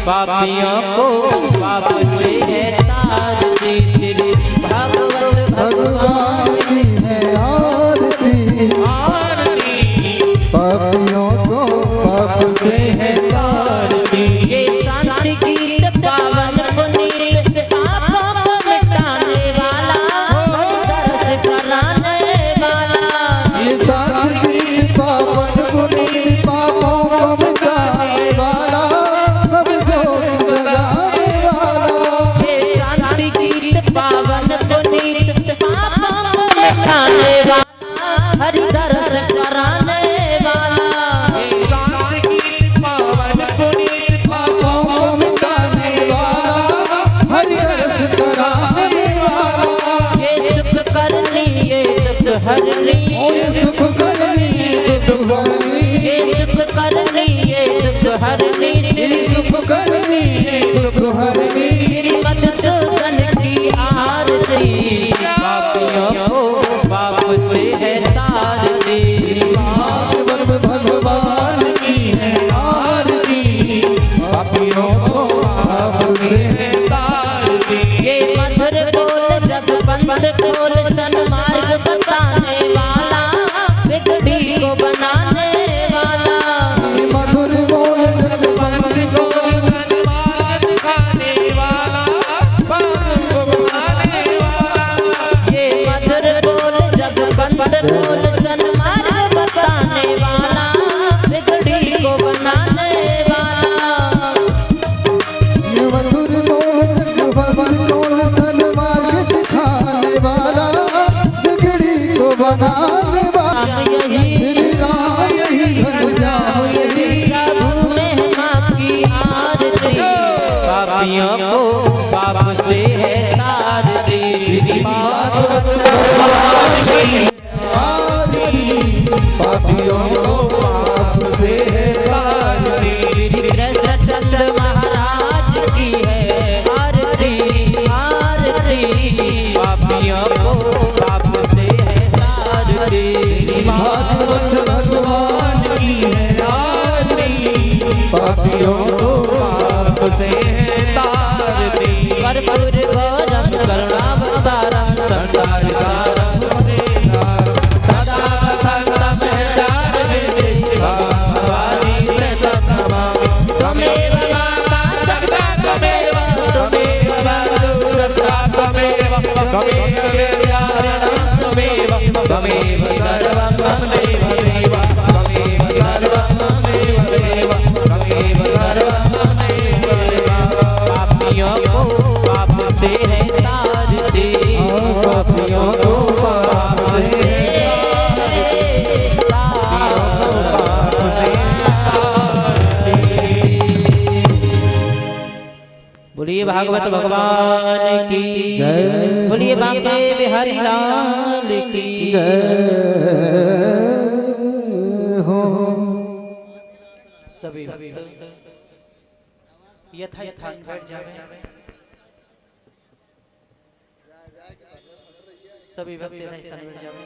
पापियों को पाप से है तारती। श्री भागवत भगवान की है आरती। आरती पापियों को पाप से है तारती। ये शांति गीत पावन पुनीत पापों को मिटाने वाला दर्श कराने वाला। ये शांति गीत पावन पुनीत पापों को मिटाने वाला सब जोत जगाने वाला। ये शांति गीत पावन पुनीत पापों को मिटाने वाला हरि दर्श कराने वाला। ये शांति गीत पावन पुनीत पापों को मिटाने वाला हरि रस कराने वाला। ये सुख कर लिए दुख हर लिए। ये सुख कर लिए दुख हर लिए। ये सुख कर लिए दुख हर लिए। ये सुख कर लिए दुख हर लिए। श्री मधुसूदन की आरती। पापियों को पाप से है तारती। भागवत भगवान की है आरती। पापियों को पाप से है तारती। ये मधुर बोल जगबंद खोल सन्मार्ग बताने वाला बिगड़ी को बनाने वाला। ये मधुर बोल जगबंद गोल सन्मार्ग दिखाने वाला पाप को बनाने वाला। ये मधुर बोल जगबंद खोल सन्मार्ग बताने वाला बिगड़ी को बनाने वाला। ये मधुर बोल जगबंद बोल सन्मार्ग दिखाने वाला बिगड़ी को बनाने वाला। श्री राम यही घनश्याम यही प्रभु महिमा की आरती। पापियों को पाप से है तारती। श्री भागवत भगवान की आरती। पापियों को पाप से है तारती। श्री कृष्णचंद्र महाराज की है आरती। आरती पापियों को पाप से है तारती। भागवत भगवान की है आरती। पापियों को पाप से है तारती। कर्पूर गौरम करुणावतारम संसार सारम सदा संतम चार भवानी से सतनमामि। त्वमेव माता जगता त्वमेव त्वमेव बन्धु रक्षा त्वमेव त्वमेव विद्यारणं त्वमेव त्वमेव सर्वं मम देव देव त्वमेव सर्वं मम देव देव त्वमेव सर्वं मम देव देव। पापियों को पाप से है तारती। पापियों को पाप से बोलिए भागवत भगवान की जय। बोलिए बांके बिहारी लाल की जय हो। सभी यथा स्थान बैठ जावे। सभी भक्त यथा स्थान बैठ जावे।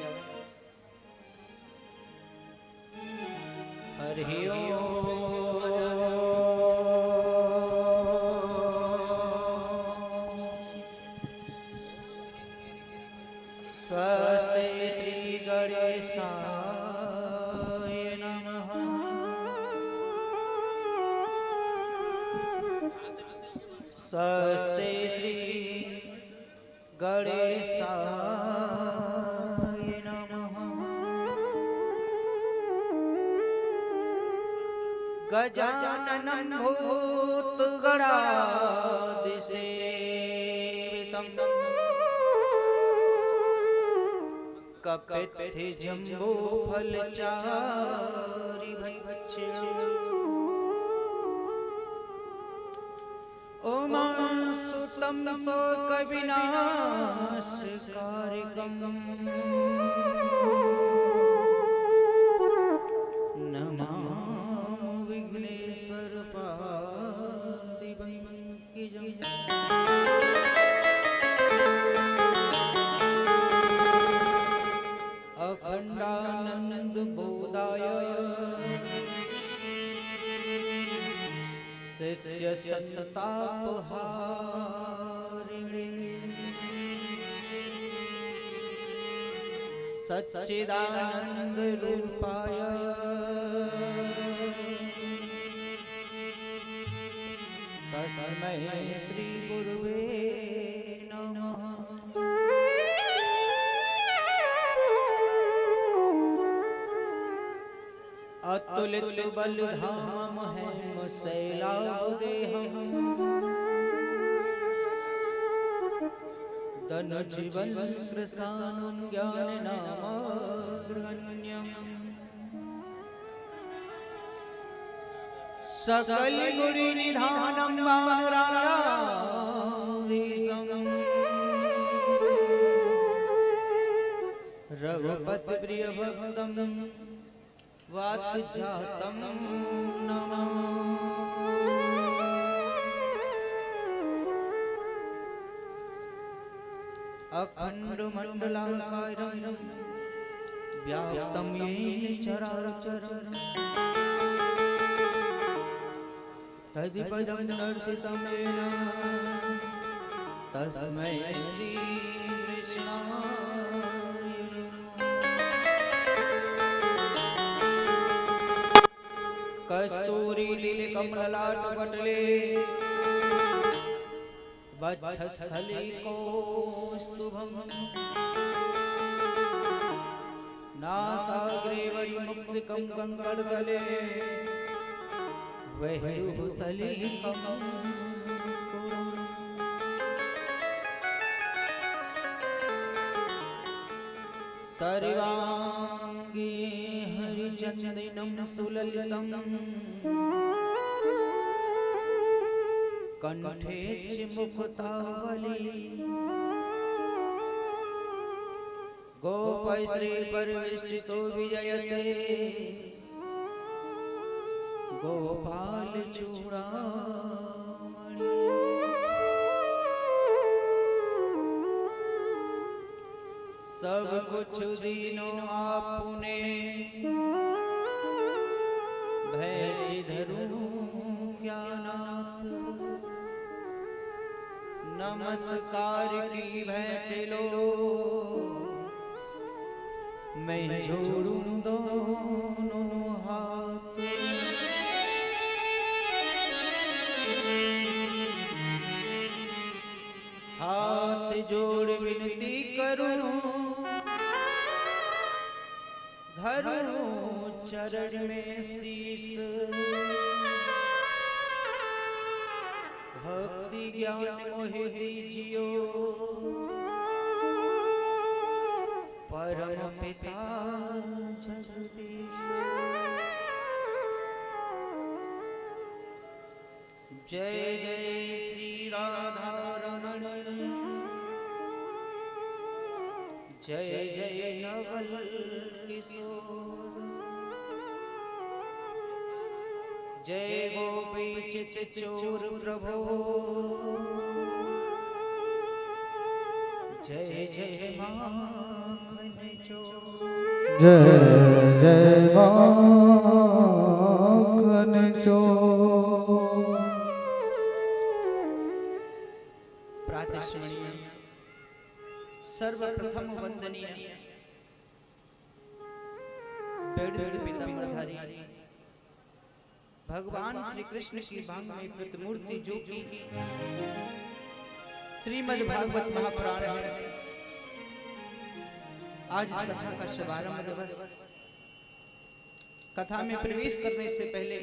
हरि स्वस्ति श्री गणेशाय नमः। स्वस्ति श्री गणेशाय नमः। गजाननं भूतगणादिसेवितं कपित्थजम्बूफलचारि भक्षिणम् ओमांसुतं शोकविनाशकारिकम् नमामि विघ्नेश्वरपादिपङ्कजम्। अखण्डानन्दबोधाय शिष्य संतापहारिणे सच्चिदानंद रूपाय तस्मै श्री गुरुवे नमः। अतुलित बलधाम हेम शैलादेहम् धन जीवन कृशानं ज्ञाननामग्रगण्यम् सकल गुणी निधानं वानराणाधीशम् रघुपति प्रिय भक्तं वातजातं नमः। अखंड मंडलाकारं व्याप्तं येन चराचरम् तत्पदं दर्शितं येन तस्मै श्री कृष्णाय नमः। कस्तूरी तिलकमललाट पटले वक्षस्थले कौस्तुभम् नासाग्रे वैमुक्तिकं कंकणतले वैरुतले सर्वांगे हरिचंदनं सुललितं कंठे च मुक्तावली गोपस्त्री परिवेष्टितो विजयते गोपाल चूड़ामणि। सब कुछ दीनो आपने भेंट धरूं क्या नाथ नमस्कार की भेंट लो मैं जोड़ूं दोनों हाथ। हाथ जोड़ विनती करूं धरूं चरण में शीश भक्ति ज्ञान मोहे दीजियो परम पिता जगदीश। जय जय श्री राधा रमण जय जय नवल किशोर जय गोपी चित चोर प्रभो जय जय माखन चोर जय जय माखन चोर। प्रातःस्मरणीय सर्वप्रथम वंदनीय बेड़ पीतांबरधारी भगवान श्री कृष्ण की भांग में प्रतिमूर्ति जो कि श्रीमद् भागवत महापुराण है। आज इस कथा का शुभारंभ दिवस। कथा में प्रवेश करने से पहले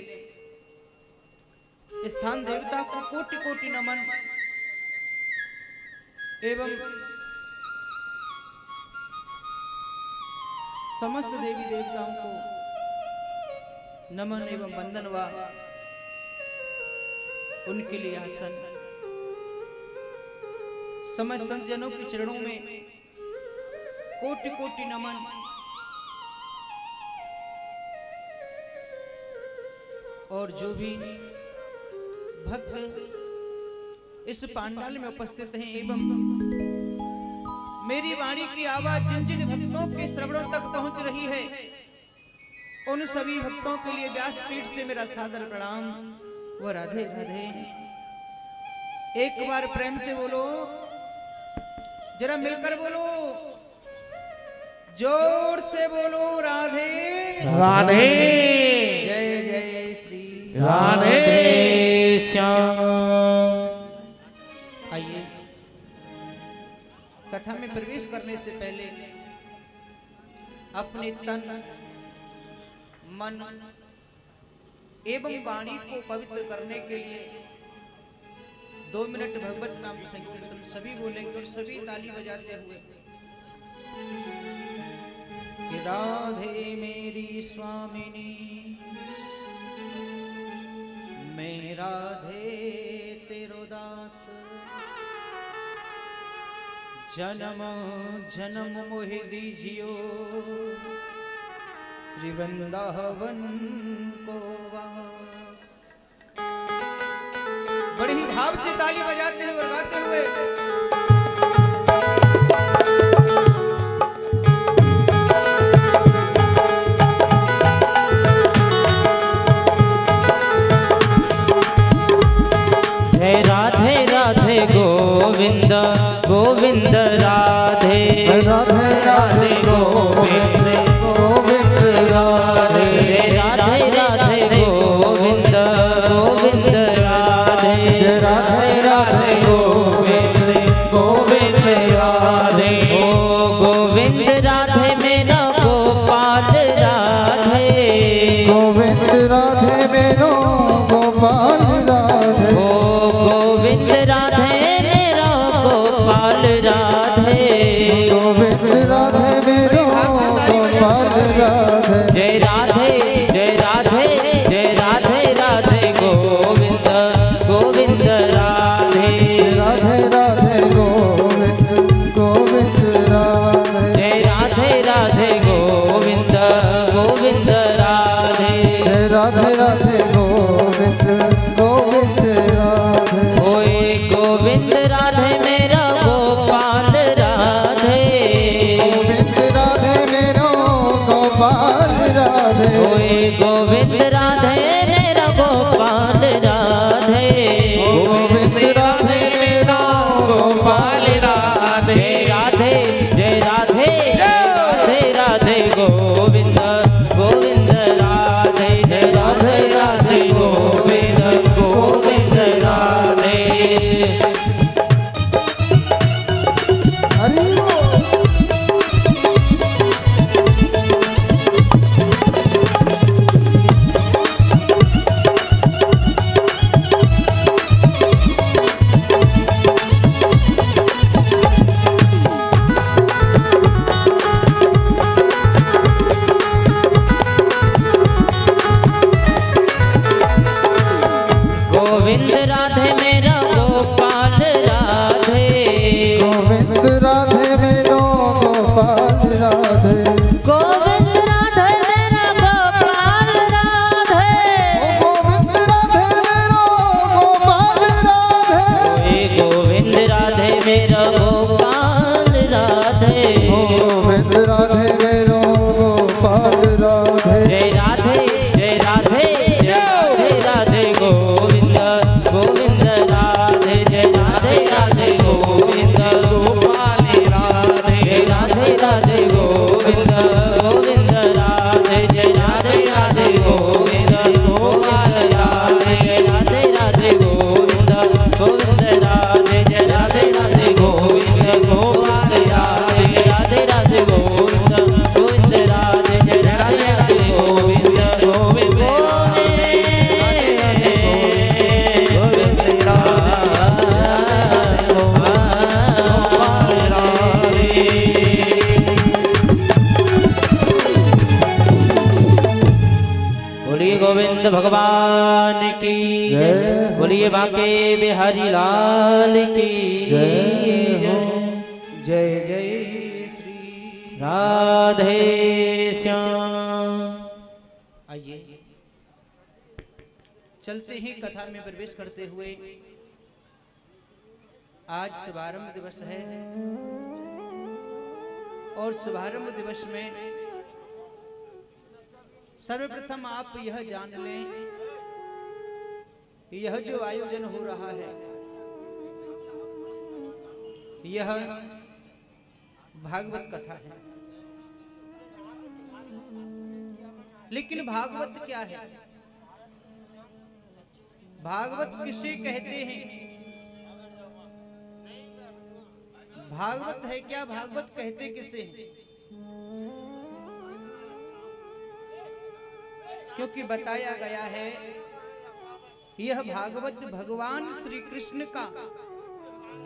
स्थान देवता को कोटि कोटि नमन एवं समस्त देवी देवताओं को नमन एवं वंदन व उनके लिए आसन समस्त जनों के चरणों में कोटि कोटि नमन। और जो भी भक्त इस पांडाल में उपस्थित हैं एवं मेरी वाणी की आवाज जिन जिन भक्तों के श्रवणों तक पहुंच रही है उन सभी भक्तों के लिए व्यासपीठ से मेरा सादर प्रणाम। वो राधे राधे। एक बार प्रेम से बोलो, जरा मिलकर बोलो, जोर से बोलो राधे राधे जय जय श्री राधे श्याम। आइए कथा में प्रवेश करने से पहले अपने तन मन एवं वाणी को पवित्र करने के लिए 2 मिनट भगवत नाम संकीर्तन सभी बोलेंगे और सभी ताली बजाते हुए कि राधे मेरी स्वामिनी, मैं राधे तेरो दास, जन्म जन्म मोहि दीजियो श्री वृंदावन को वास। बड़े ही भाव से ताली बजाते हुए और गाते हुए राधे राधे गोविंद गोविंद राधे राधे राधे गोविंद गोविंद राधे राधे राधे गोविंद गोविंद राधे राधे राधे गोविंद गोविंद राधे ओ गोविंद राधे मेरा गोपाल राधे गोविंद राधे मेरो गोपाल राधे ओ गोविंद राधे मेरा गोपाल राधे गोविंद राधे मेरो गोपाल राधे जय राधे जय राधे जय राधे राधे गोविंद गोविंद राधे राधे राधे गोविंद गोविंद राधे जय राधे राधे गोविंद गोविंद राधे राधे राधे गोविंद गोविंद राधे ओए गोविंद राधे मेरा गोपाल राधे गोविंद राधे मेरो गोपाल राधे ओए गोविंद राधे मेरा गोपाल राधे गोविंद राधे मेरो गोपाल राधे राधे जय राधे राधे राधे गोविंद गोविंद राधे जय राधे राधे गोविंद गोविंद राधे हरि बोल। गोविंद राधे मेरा गोपाल राधे गोविंद राधे मेरो गोपाल राधे गोविंद राधे मेरा गोपाल राधे गोविंद राधे मेरो गोपाल राधे ओए गोविंद राधे मेरा गोपाल राधे गोविंद राधे मेरो गोपाल राधे जय राधे जय राधे जय राधे राधे गोविंद गोविंद राधे जय राधे राधे गोविंद गोपाल राधे जय राधे राधे गोविंद गोविंद राधे जय राधे राधे गोविंद गोपाल राधे जय राधे राधे गोविंद गोविंद राधे जय राधे राधे गोविंद गोपाल राधे जय राधे राधे गोविंद गोविंद राधे जय राधे राधे गोविंद गोविंद बोलिए गोविंद भगवान की जय। बोलिए बांके बिहारी लाल की जय हो। जय जय श्री राधे श्याम। आइए चलते ही कथा में प्रवेश करते हुए आज शुभारंभ दिवस है और शुभारंभ दिवस में सर्वप्रथम आप यह जान लें यह जो आयोजन हो रहा है यह भागवत कथा है। लेकिन भागवत क्या है? भागवत किसे कहते हैं? भागवत है क्या? भागवत कहते किसे हैं? क्योंकि बताया गया है यह भागवत भगवान श्री कृष्ण का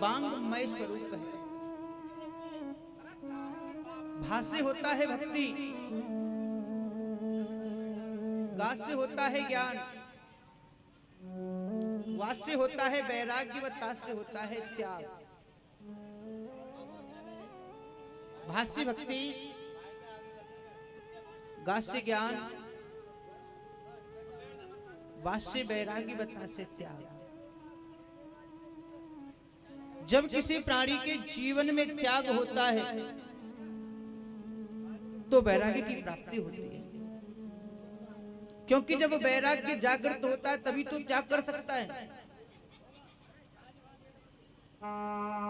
वांगमय स्वरूप है। भाष्य होता है भक्ति, गास्य होता है ज्ञान, वास्य होता है वैराग्य व तास्य होता है त्याग। भाष्य भक्ति, गास्य ज्ञान, वास्य वैराग्य व तास्य त्याग। जब किसी प्राणी के जीवन में त्याग होता है तो वैराग्य की प्राप्ति होती है। क्योंकि जब वैराग्य जागृत होता है तभी तो त्याग कर सकता है।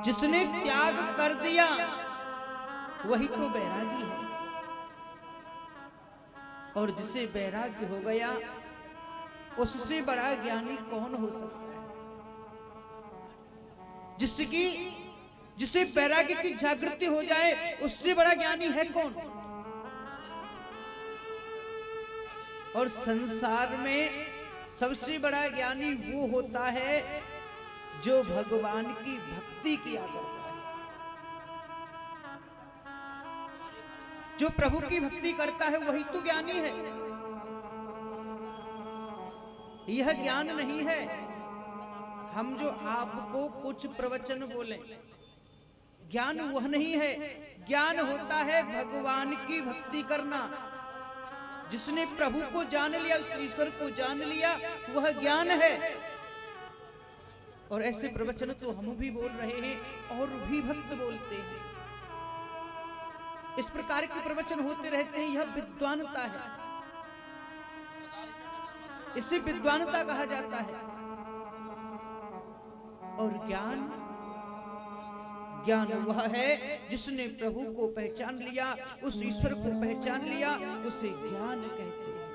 जिसने त्याग कर दिया वही तो वैरागी है। और जिसे वैराग्य हो गया उससे बड़ा ज्ञानी कौन हो सकता है? जिसे वैराग्य की जागृति हो जाए उससे बड़ा ज्ञानी है कौन? और संसार में सबसे बड़ा ज्ञानी वो होता है जो भगवान की भक्ति किया करता है। जो प्रभु की भक्ति करता है वही तो ज्ञानी है। यह ज्ञान नहीं है हम जो आपको कुछ प्रवचन बोले, ज्ञान वह नहीं है। ज्ञान होता है भगवान की भक्ति करना। जिसने प्रभु को जान लिया, उस ईश्वर को जान लिया, वह ज्ञान है। और ऐसे प्रवचन तो हम भी बोल रहे हैं और भी भक्त बोलते हैं। इस प्रकार के प्रवचन होते रहते हैं, यह विद्वानता है। इसे विद्वानता कहा जाता है। और ज्ञान वह है जिसने प्रभु को पहचान लिया, उस ईश्वर को पहचान लिया, उसे ज्ञान कहते हैं।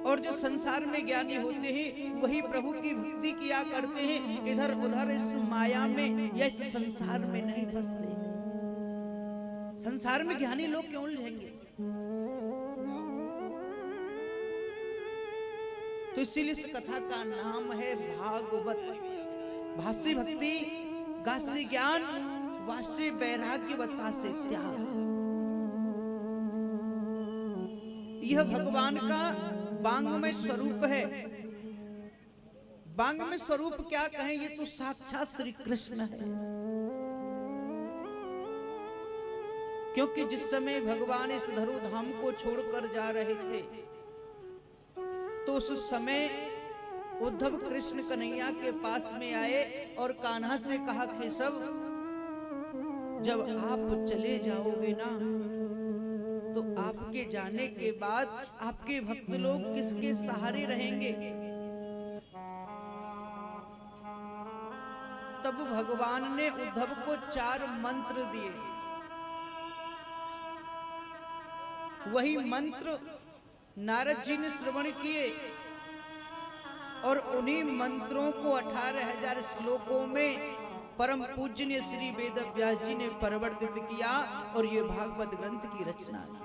और जो संसार में ज्ञानी होते हैं वही प्रभु की भक्ति किया करते हैं, इधर उधर इस माया में या इस संसार में नहीं फंसते। संसार में ज्ञानी लोग क्यों उलझेंगे? तो इसीलिए इस कथा का नाम है भागवत। भाष्य भक्ति, गास्य ज्ञान, वास्य वैराग्य व तास्य त्याग। यह भगवान का वांगमय स्वरूप है। वांगमय स्वरूप क्या कहें, ये तो साक्षात श्री कृष्ण है। क्योंकि जिस समय भगवान इस धरु धाम को छोड़कर जा रहे थे तो उस समय उद्धव कृष्ण कन्हैया के पास में आए और कान्हा से कहा, केशव जब आप चले जाओगे ना तो आपके जाने के बाद आपके भक्त लोग किसके सहारे रहेंगे? तब भगवान ने उद्धव को 4 मंत्र दिए। वही मंत्र नारद जी ने श्रवण किए और उन्हीं मंत्रों को 18,000 श्लोकों में परम पूज्य श्री वेद व्यास जी ने परिवर्तित किया और ये भागवत ग्रंथ की रचना की।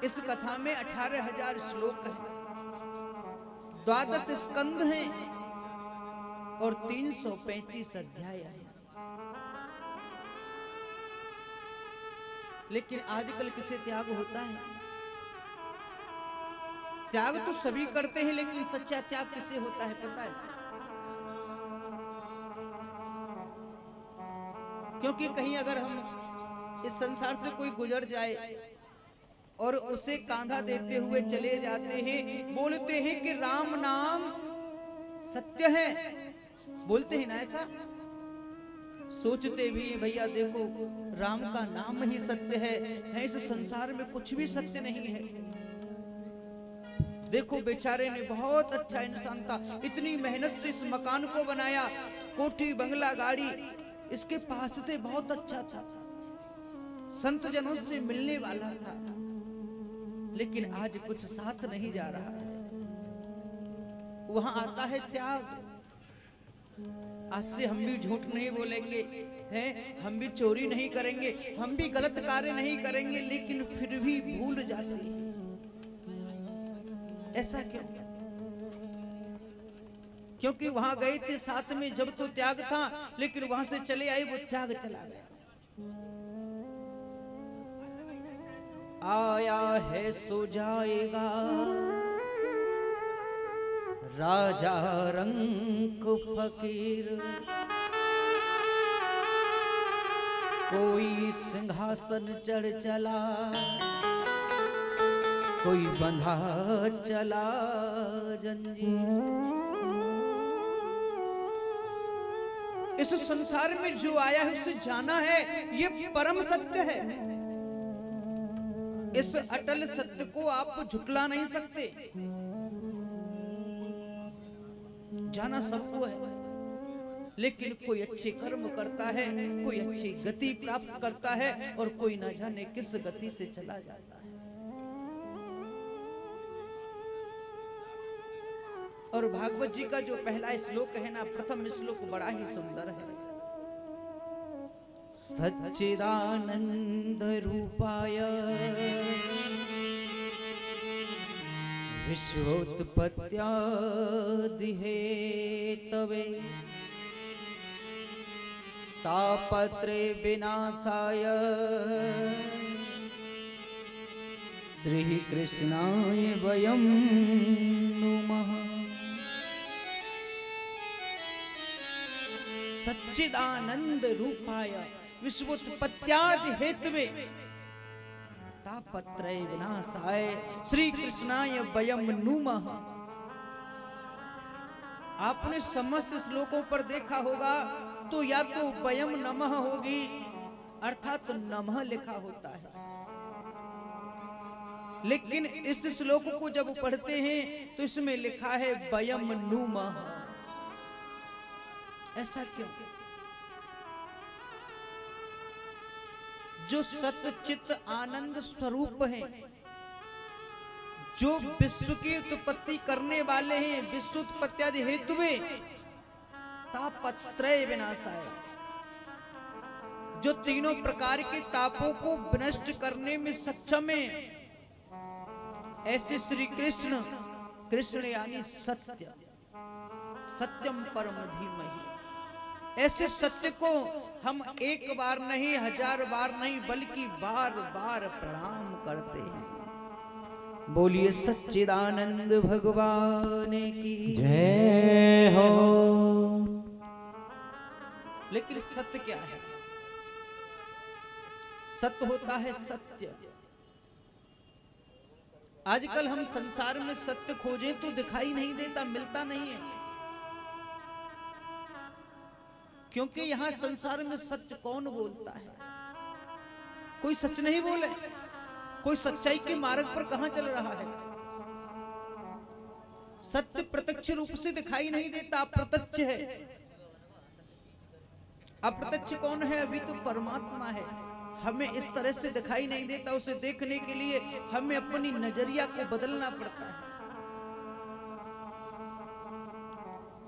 इस कथा में 18,000 श्लोक हैं, 12 स्कंद हैं और 335 अध्याय हैं। लेकिन आजकल किसे त्याग होता है? त्याग तो सभी करते हैं, लेकिन सच्चा त्याग किसे होता है पता है? क्योंकि कहीं अगर हम इस संसार से कोई गुजर जाए और उसे कांधा देते हुए चले जाते हैं, बोलते हैं कि राम नाम सत्य है, बोलते हैं ना ऐसा? सोचते भी हैं भैया देखो राम का नाम ही सत्य है, इस संसार में कुछ भी सत्य नहीं है। देखो बेचारे ने बहुत अच्छा इंसान था, इतनी मेहनत से इस मकान को बनाया, कोठी बंगला गाड़ी इसके पास थे, बहुत अच्छा था, संत जनों से मिलने वाला था, लेकिन आज कुछ साथ नहीं जा रहा है। वहां आता है त्याग। आज से हम भी झूठ नहीं बोलेंगे हैं, हम भी चोरी नहीं करेंगे, हम भी गलत कार्य नहीं करेंगे, लेकिन फिर भी भूल जाते हैं। ऐसा क्यों? क्योंकि वहां गए थे साथ में, जब तो त्याग था, लेकिन वहां से चले आए, वो त्याग चला गया। आया है सो जाएगा राजा रंग फकीर, कोई सिंहासन चढ़ चला, कोई बंधा चला जंजीर। इस संसार में जो आया है उसे जाना है, ये परम सत्य है। इस अटल सत्य को आप झुटला नहीं सकते। जाना सबको है, लेकिन कोई अच्छे कर्म करता है, कोई अच्छी गति प्राप्त करता है, और कोई न जाने किस गति से चला जाता है। और भागवत जी का जो पहला श्लोक है ना, प्रथम श्लोक बड़ा ही सुंदर है। सच्चिदानंद रूपाय विश्वोत्पत्त्यादि हेतवे तापत्रे विनाशाय श्री कृष्णाय वयं नुमः। सच्चिदानंद रूपाय विश्वोत्पत्त्यादि हेतवे तापत्रय विनाशाय श्री कृष्णाय वयं नुमः। आपने समस्त श्लोकों पर देखा होगा तो या तो वयं नमः होगी, अर्थात नमः लिखा होता है, लेकिन इस श्लोक को जब पढ़ते हैं तो इसमें लिखा है वयं नुमः। ऐसा क्यों? जो सत्य चित्त आनंद स्वरूप है, जो विश्व की उत्पत्ति करने वाले हैं, विश्वोत्पत्त्यादि हेतुवे तापत्रय विनाशाय, जो तीनों प्रकार के तापों को विनष्ट करने में सक्षम है, ऐसे श्री कृष्ण, कृष्ण यानी सत्य, सत्यम परम धीमहि, ऐसे सत्य को हम एक बार नहीं, हजार बार नहीं, बल्कि बार बार प्रणाम करते हैं। बोलिए सच्चिदानंद भगवान की जय हो। लेकिन सत्य क्या है? सत्य होता है सत्य। आजकल हम संसार में सत्य खोजें तो दिखाई नहीं देता, मिलता नहीं है, क्योंकि यहां संसार में सत्य कौन बोलता है? कोई सच नहीं बोले, कोई सच्चाई के मार्ग पर कहां चल रहा है? सत्य प्रत्यक्ष रूप से दिखाई नहीं देता, अप्रत्यक्ष है। अप्रत्यक्ष कौन है? अभी तो परमात्मा है, हमें इस तरह से दिखाई नहीं देता। उसे देखने के लिए हमें अपनी नजरिया को बदलना पड़ता है,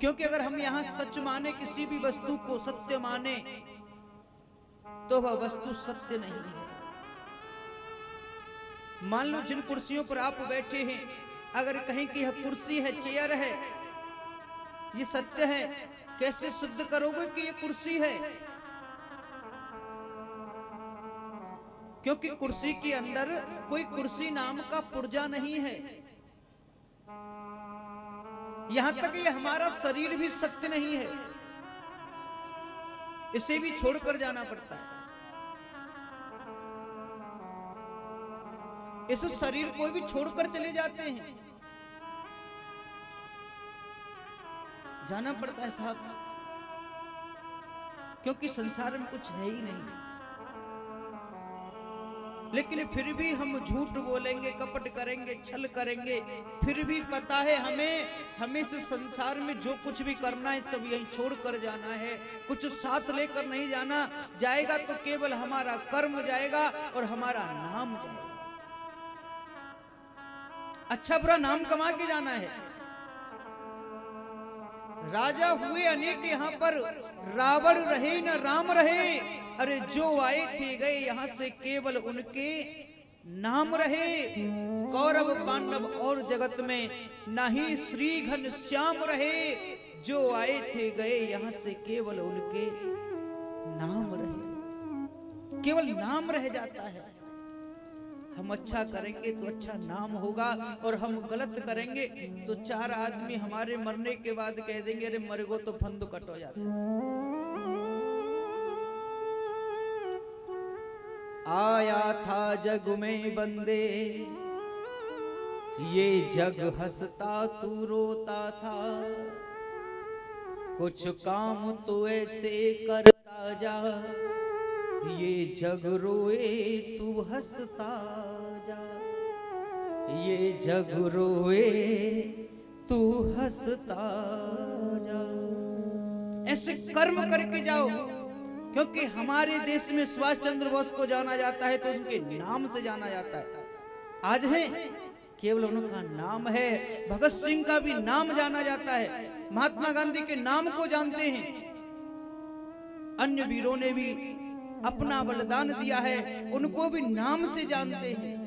क्योंकि अगर हम यहां सच माने, किसी भी वस्तु को सत्य माने, तो वह वस्तु सत्य नहीं है। मान लो जिन कुर्सियों पर आप बैठे हैं, अगर कहें कि यह कुर्सी है, चेयर है, ये सत्य है, कैसे सिद्ध करोगे कि यह कुर्सी है? क्योंकि कुर्सी के अंदर कोई कुर्सी नाम का पुर्जा नहीं है। यहां तक ये हमारा शरीर भी सत्य नहीं है, इसे भी छोड़कर जाना पड़ता है। इस शरीर को भी छोड़कर चले जाते हैं, जाना पड़ता है साहब, क्योंकि संसार में कुछ है ही नहीं। लेकिन फिर भी हम झूठ बोलेंगे, कपट करेंगे, छल करेंगे, फिर भी पता है हमें इस संसार में जो कुछ भी करना है सब यहीं छोड़ कर जाना है, कुछ साथ लेकर नहीं जाना। जाएगा तो केवल हमारा कर्म जाएगा और हमारा नाम जाएगा। अच्छा बुरा नाम कमा के जाना है। राजा हुए अनेक यहाँ पर, रावण रहे न राम रहे। अरे जो आए थे गए यहाँ से केवल उनके नाम रहे। कौरव पांडव और जगत में नहीं श्री घन श्याम रहे। जो आए थे गए यहाँ से केवल उनके नाम रहे। केवल नाम रह जाता है। हम अच्छा करेंगे तो अच्छा नाम होगा, और हम गलत करेंगे तो चार आदमी हमारे मरने के बाद कह देंगे अरे मर गो तो फंद कट हो जाता। आया था जग में बंदे, ये जग हंसता तू रोता था। कुछ काम तो ऐसे करता जा, ये जग रोए तू हंसता जा। ये जग रोए तू हंसता जा। ऐसे कर्म करके जाओ, क्योंकि हमारे देश में सुभाष चंद्र बोस को जाना जाता है तो उनके नाम से जाना जाता है। आज है केवल उनका नाम है। भगत सिंह का भी नाम जाना जाता है। महात्मा गांधी के नाम को जानते हैं। अन्य वीरों ने भी अपना बलिदान दिया है, उनको भी नाम से जानते हैं।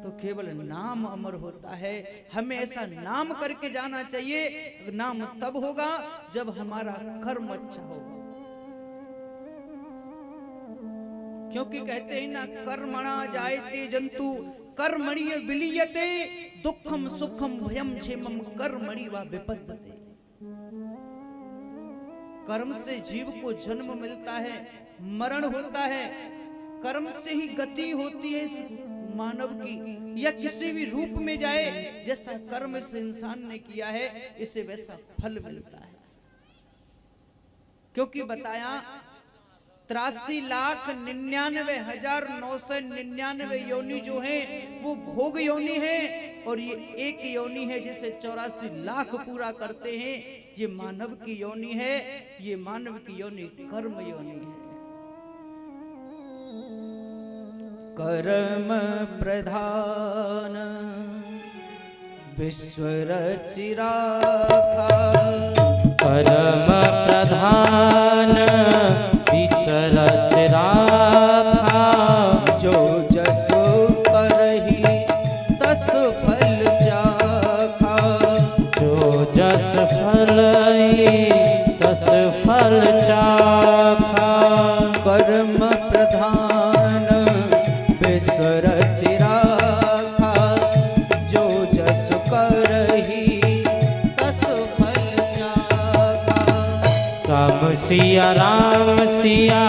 तो केवल नाम अमर होता है। हमें ऐसा नाम करके जाना चाहिए। नाम तब होगा जब हमारा कर्म अच्छा होगा। क्योंकि कहते हैं ना, कर्मणा जायते जंतु कर्मणि विलीयते, दुखम सुखम भयम क्षेमम कर्मणि वा विपद्यते। कर्म से जीव को जन्म मिलता है, मरण होता है। कर्म से ही गति होती है इस मानव की, या किसी भी रूप में जाए, जैसा कर्म इस इंसान ने किया है इसे वैसा फल मिलता है। क्योंकि बताया 83,99,999 योनि जो है वो भोग योनि है, और ये एक योनि है जिसे 84 लाख पूरा करते हैं। ये मानव की योनि है। ये मानव की योनि कर्म योनि है। कर्म प्रधान विश्व रचिरा, परम प्रधान विचर राखा। जो जसो करही तस फल चाखा। जो जस फल तस फल चाखा। कर्म प्रधान विश्व रचिराखा। जो जस करही तस फल चाखा। राम सिया राम सिया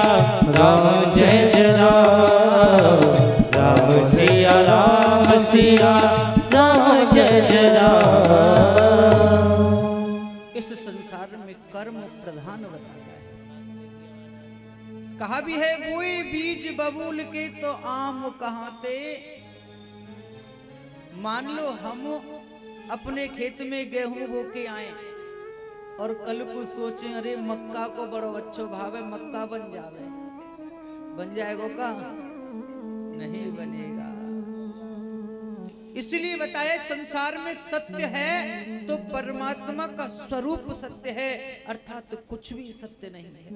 राम जय जय राम। राम सिया राम सिया राम जय जय राम। इस संसार में कर्म प्रधान बताया है। कहा भी है, बोए बीज बबूल के तो आम कहाते। मान लो हम अपने खेत में गेहूं बो के आए और कल को सोचे अरे मक्का को बड़ो अच्छो भावे, मक्का बन जावे। बन जाएगा का? नहीं बनेगा। इसलिए बताया संसार में सत्य है तो परमात्मा का स्वरूप सत्य है, अर्थात तो कुछ भी सत्य नहीं है।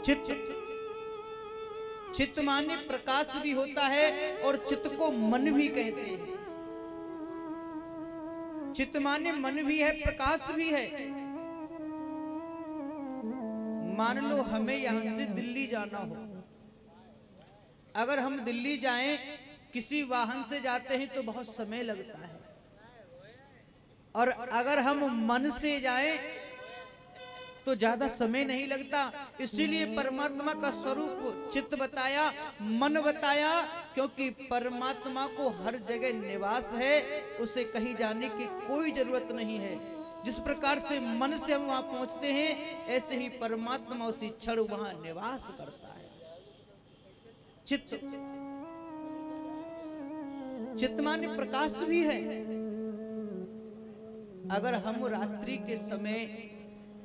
चित्त, चित्त माने प्रकाश भी होता है और चित्त को मन भी कहते हैं। चित्त माने मन भी है, प्रकाश भी है। मान लो हमें यहां से दिल्ली जाना हो, अगर हम दिल्ली जाएं किसी वाहन से जाते हैं तो बहुत समय लगता है, और अगर हम मन से जाएं तो ज्यादा समय नहीं लगता। इसीलिए परमात्मा का स्वरूप चित्त बताया, मन बताया, क्योंकि परमात्मा को हर जगह निवास है, उसे कहीं जाने की कोई जरूरत नहीं है। जिस प्रकार से मन से हम वहां पहुंचते हैं, ऐसे ही परमात्मा उसी क्षण वहां निवास करता है। चित्त, चित्त माने प्रकाश भी है। अगर हम रात्रि के समय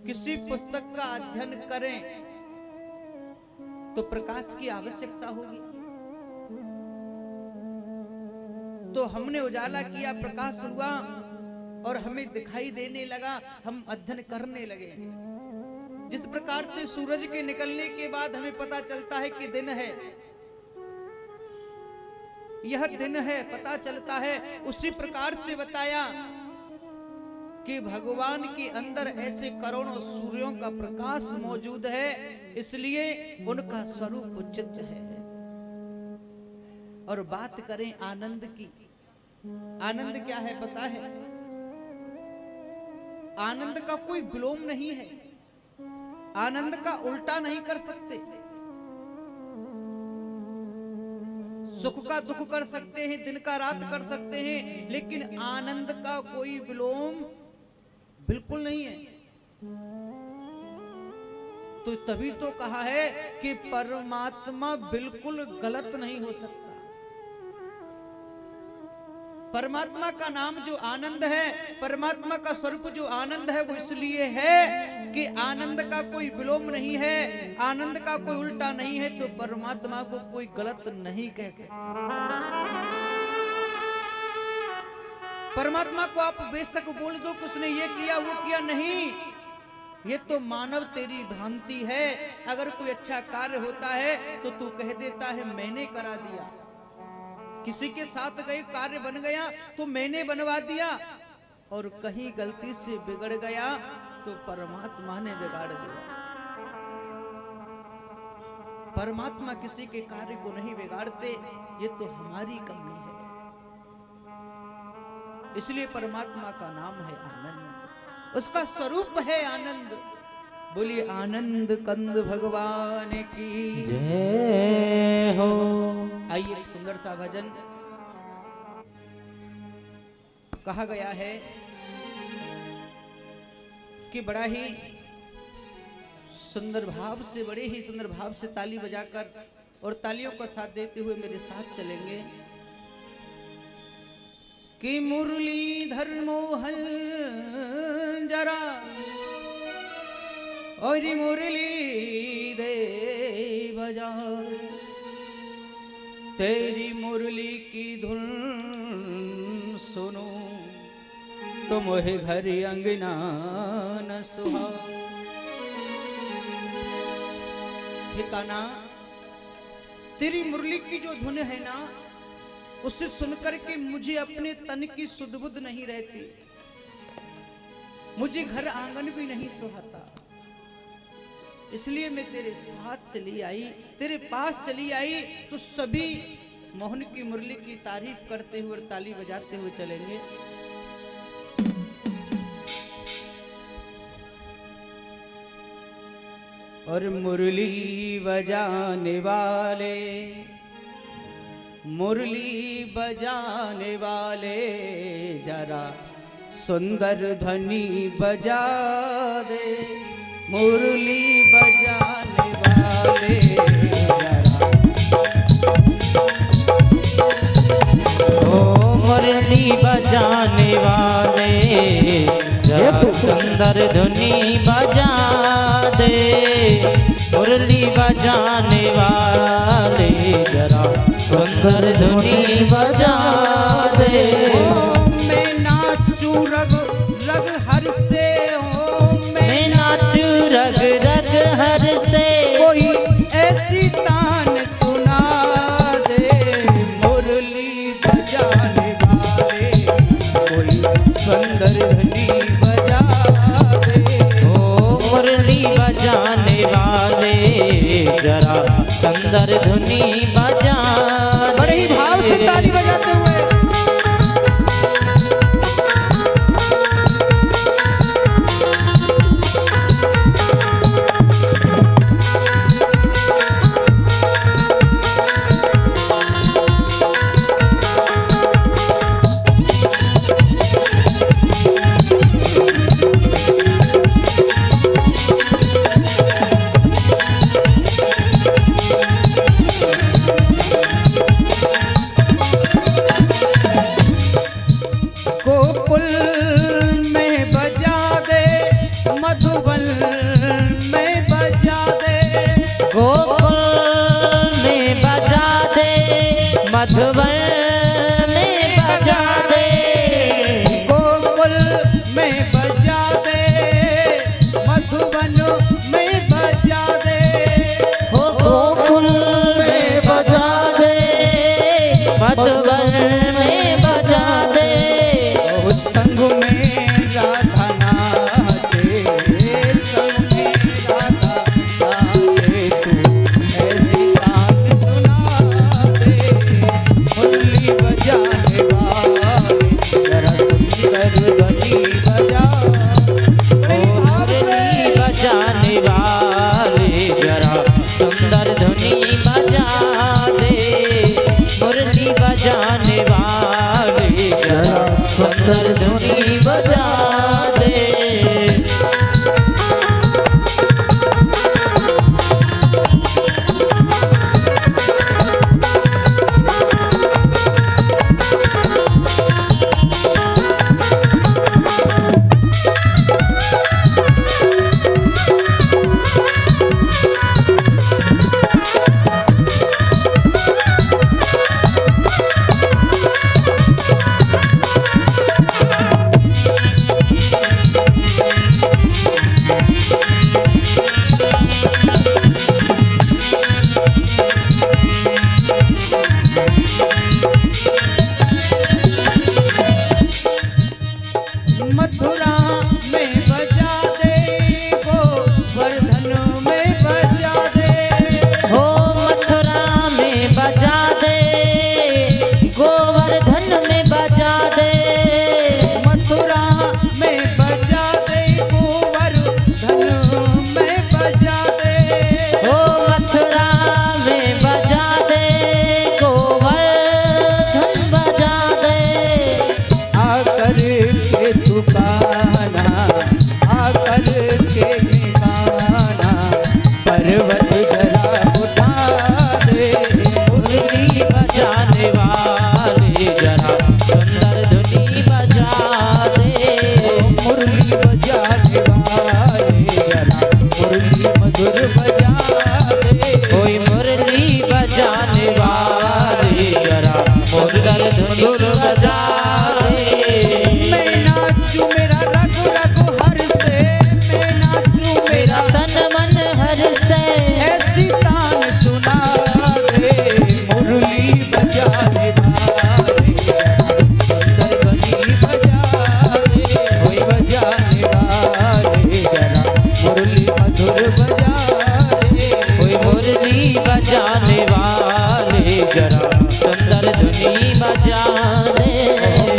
किसी पुस्तक का अध्ययन करें तो प्रकाश की आवश्यकता होगी। तो हमने उजाला किया, प्रकाश हुआ और हमें दिखाई देने लगा, हम अध्ययन करने लगे। जिस प्रकार से सूरज के निकलने के बाद हमें पता चलता है कि दिन है, यह दिन है, पता चलता है, उसी प्रकार से बताया कि भगवान के अंदर ऐसे करोड़ों सूर्यों का प्रकाश मौजूद है, इसलिए उनका स्वरूप चित्त है। और बात करें आनंद की, आनंद क्या है पता है? आनंद का कोई विलोम नहीं है, आनंद का उल्टा नहीं कर सकते। सुख का दुख कर सकते हैं, दिन का रात कर सकते हैं, लेकिन आनंद का कोई विलोम बिल्कुल नहीं है। तो तभी तो कहा है कि परमात्मा बिल्कुल गलत नहीं हो सकता। परमात्मा का नाम जो आनंद है, परमात्मा का स्वरूप जो आनंद है, वो इसलिए है कि आनंद का कोई विलोम नहीं है, आनंद का कोई उल्टा नहीं है, तो परमात्मा को कोई गलत नहीं कह सकता। परमात्मा को आप बेशक बोल दो कि उसने ये किया वो किया, नहीं, ये तो मानव तेरी भ्रांति है। अगर कोई अच्छा कार्य होता है तो तू कह देता है मैंने करा दिया, किसी के साथ गए कार्य बन गया तो मैंने बनवा दिया, और कहीं गलती से बिगड़ गया तो परमात्मा ने बिगाड़ दिया। परमात्मा किसी के कार्य को नहीं बिगाड़ते, ये तो हमारी कमी है। इसलिए परमात्मा का नाम है आनंद, उसका स्वरूप है आनंद। बोलिए आनंद कंद भगवान की जय हो। आइए एक सुंदर सा भजन। कहा गया है कि बड़ा ही सुंदर भाव से, बड़े ही सुंदर भाव से ताली बजाकर और तालियों का साथ देते हुए मेरे साथ चलेंगे कि मुरलीधर मोहन जरा और मुरली दे बजा, तेरी मुरली की धुन सुनो तो मोहे घर अंगना न सुहा। हे कान्हा, तेरी मुरली की जो धुन है ना, उसे सुनकर के मुझे अपने तन की सुध-बुध नहीं रहती, मुझे घर आंगन भी नहीं सुहाता। इसलिए मैं तेरे साथ चली आई, तेरे पास चली आई, तो सभी मोहन की मुरली की तारीफ करते हुए और ताली बजाते हुए चलेंगे। और मुरली बजाने वाले, मुरली बजाने वाले जरा सुंदर ध्वनि बजा दे, मुरली बजाने वाले जरा। ओ मुरली बजाने वाले जरा सुंदर धुनी बजा दे, मुरली बजाने वाले जरा सुंदर धुनी बजा दे। मैं नाचू रग रग हर से, मैं नाचू रग रग हर से, कोई ऐसी तान सुना दे, मुरली बजाने वाले कोई सुंदर धुनी बजा दे। ओ मुरली बजाने वाले जरा सुंदर धुनी बजा दे। बड़े ही भाव से ताली बजाते हुए गोबर में बजा दे। ओ संग में राधा नाचे, संग में राधा नाचे, तू ऐसी तान सुना दे। मुरली बजाने वाले जरा सुंदर ध्वनि बजा। मुरली बजाने वाले जरा सुंदर धुनी बजा दे। मुरली बजाने वाले जरा सुंदर धुनी बजा दे। मथुरा में बजा दे, गोवर्धन में बजा दे। हो मथुरा में बजा दे, गोवर्धन में बजा दे। मथुरा में बजा दे, गोवर्धन में बजा दे। हो मथुरा में बजा दे, गोवर्धन बजा दे। आकर के तू गाना, आकर के गाना, पर्वत जरा उठा दे। मुरली बजाने वाले जरा सुंदर धुनी बजा दे। मुरली बजाने वाले जरा मुरली मधुर बजा दे। कोई मुरली बजाने वाले जरा सुंदर धुनी बजा दे। मैं नाचूं मेरा रग रग हर से, मैं नाचूं मेरा तन मन हर से ऐसी तान सुना दे। मुरली बजाने वाले सुंदर ध्वनि बजा दे। कोई बजाने वाले जरा मुरली मधुर बजा दे। कोई मुरली बजाने वाले जरा सुंदर धुनी बजा दे।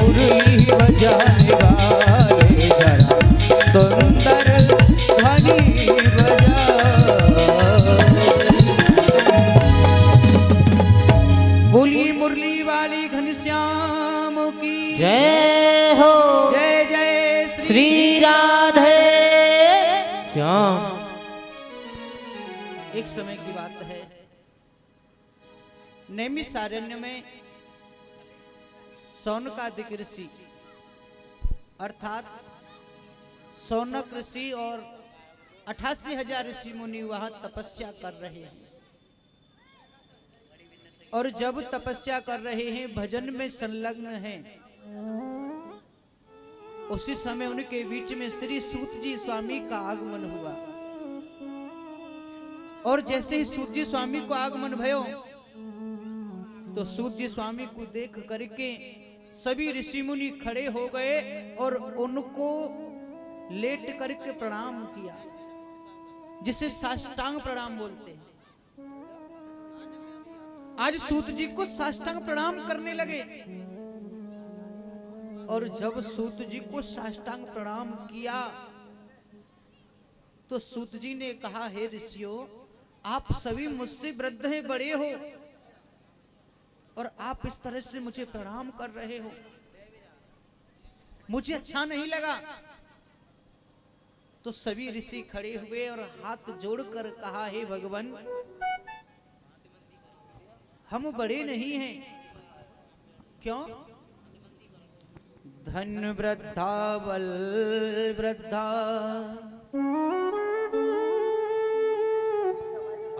मुरली बजाने वाले जरा सुंदर ध्वनि बजा। बोली मुरली वाली घनश्याम की जय हो। जय जय श्री राधे श्याम। एक समय की बात है, नैमिषारण्य में शौनकादिक ऋषि अर्थात शौनक ऋषि और 88,000 ऋषि मुनि वहां तपस्या कर रहे हैं। और जब तपस्या कर रहे हैं, भजन में संलग्न हैं, उसी समय उनके बीच में श्री सूत जी स्वामी का आगमन हुआ। और जैसे ही सूत जी स्वामी को आगमन भयो, तो सूत जी स्वामी को देख करके सभी ऋषि मुनि खड़े हो गए और उनको लेट करके प्रणाम किया, जिसे साष्टांग प्रणाम बोलते हैं। आज सूत जी को साष्टांग प्रणाम करने लगे। और जब सूत जी को साष्टांग प्रणाम किया, तो सूत जी ने कहा, हे ऋषियों, आप सभी मुझसे वृद्ध हैं, बड़े हो, और आप इस तरह से मुझे प्रणाम कर रहे हो, मुझे अच्छा नहीं लगा। तो सभी ऋषि खड़े हुए और हाथ जोड़कर कहा, हे भगवान, हम बड़े नहीं हैं। क्यों? धन वृद्धा बल वृद्धा,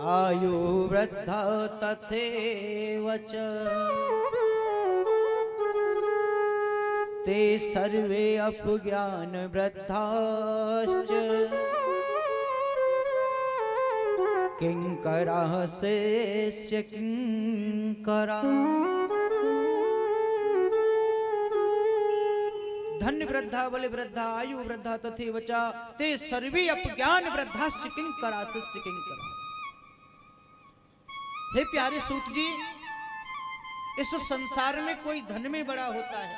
आयु वृद्धा तथैव च, ते सर्वे अपज्ञान वृद्धाश्च, किंकराः शेष्य किंकरा। धन्य वृद्धा बल वृद्धा आयु वृद्धा तथे वचा ते सर्वे अपज्ञान वृद्धाश्च किंकराश्च किंकरा। हे प्यारे सूत जी, इस संसार में कोई धन में बड़ा होता है,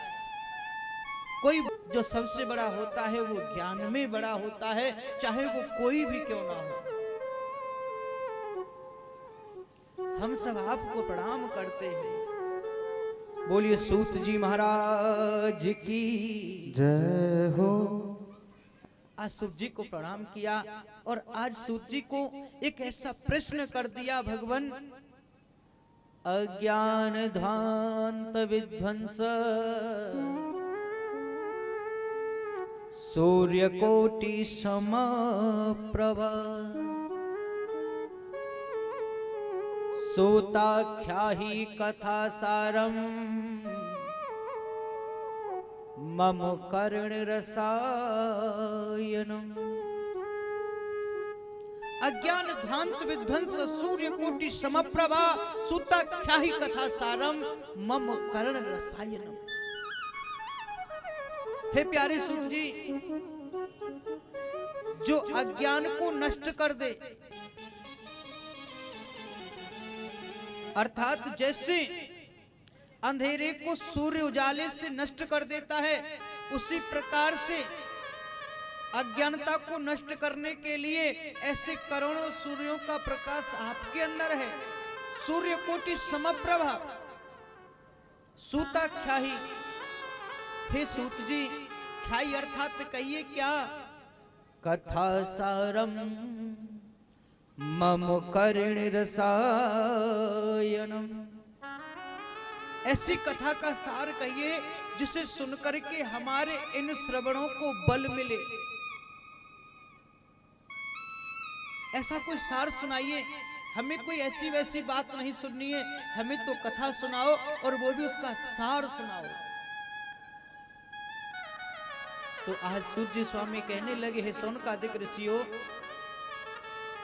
कोई जो सबसे बड़ा होता है वो ज्ञान में बड़ा होता है, चाहे वो कोई भी क्यों ना हो। हम सब आपको प्रणाम करते हैं। बोलिए सूत जी महाराज की जय हो। आज सूत जी को प्रणाम किया और आज सूत जी को एक ऐसा प्रश्न कर दिया भगवान, अज्ञान ध्वांत विध्वंस सूर्य कोटि समप्रभा सोताख्याहि कथा सारम मम कर्ण रसायनम। अज्ञान ध्वांत विध्वंस सूर्य कोटि समप्रभा सुताख्याहि कथा सारम मम कर्ण रसायनम। हे प्यारे सूत जी, जो अज्ञान को नष्ट कर दे, अर्थात जैसे अंधेरे को सूर्य उजाले से नष्ट कर देता है, उसी प्रकार से अज्ञानता को नष्ट करने के लिए ऐसे करोड़ों सूर्यों का प्रकाश आपके अंदर है। सूर्य कोटि समप्रभा सूताख्याहि। हे सूत जी, ख्याई अर्थात कहिए क्या? कथा सारम मम कर्ण रसायनम। ऐसी कथा का सार कहिए जिसे सुनकर के हमारे इन श्रवणों को बल मिले। ऐसा कोई सार सुनाइए, हमें कोई ऐसी वैसी बात नहीं सुननी है, हमें तो कथा सुनाओ और वो भी उसका सार सुनाओ। तो आज सूर्य स्वामी कहने लगे, हे सौनकादिक ऋषियों,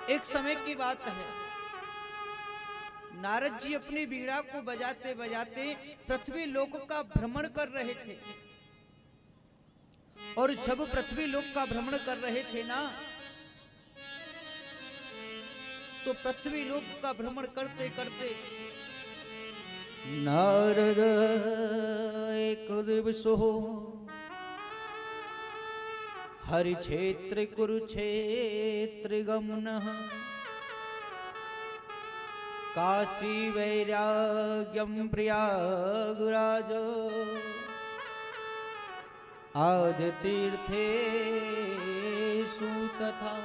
एक समय की बात है, नारद जी अपनी बीड़ा को बजाते बजाते पृथ्वी लोक का भ्रमण कर रहे थे। और जब पृथ्वी लोक का भ्रमण कर रहे थे ना, तो पृथ्वी लोक का भ्रमण करते करते नारद एक दिवस हो हरि क्षेत्र कुरुक्षेत्र गमनः काशी वैराग्यम प्रयागराज आदि तीर्थेषु तथा।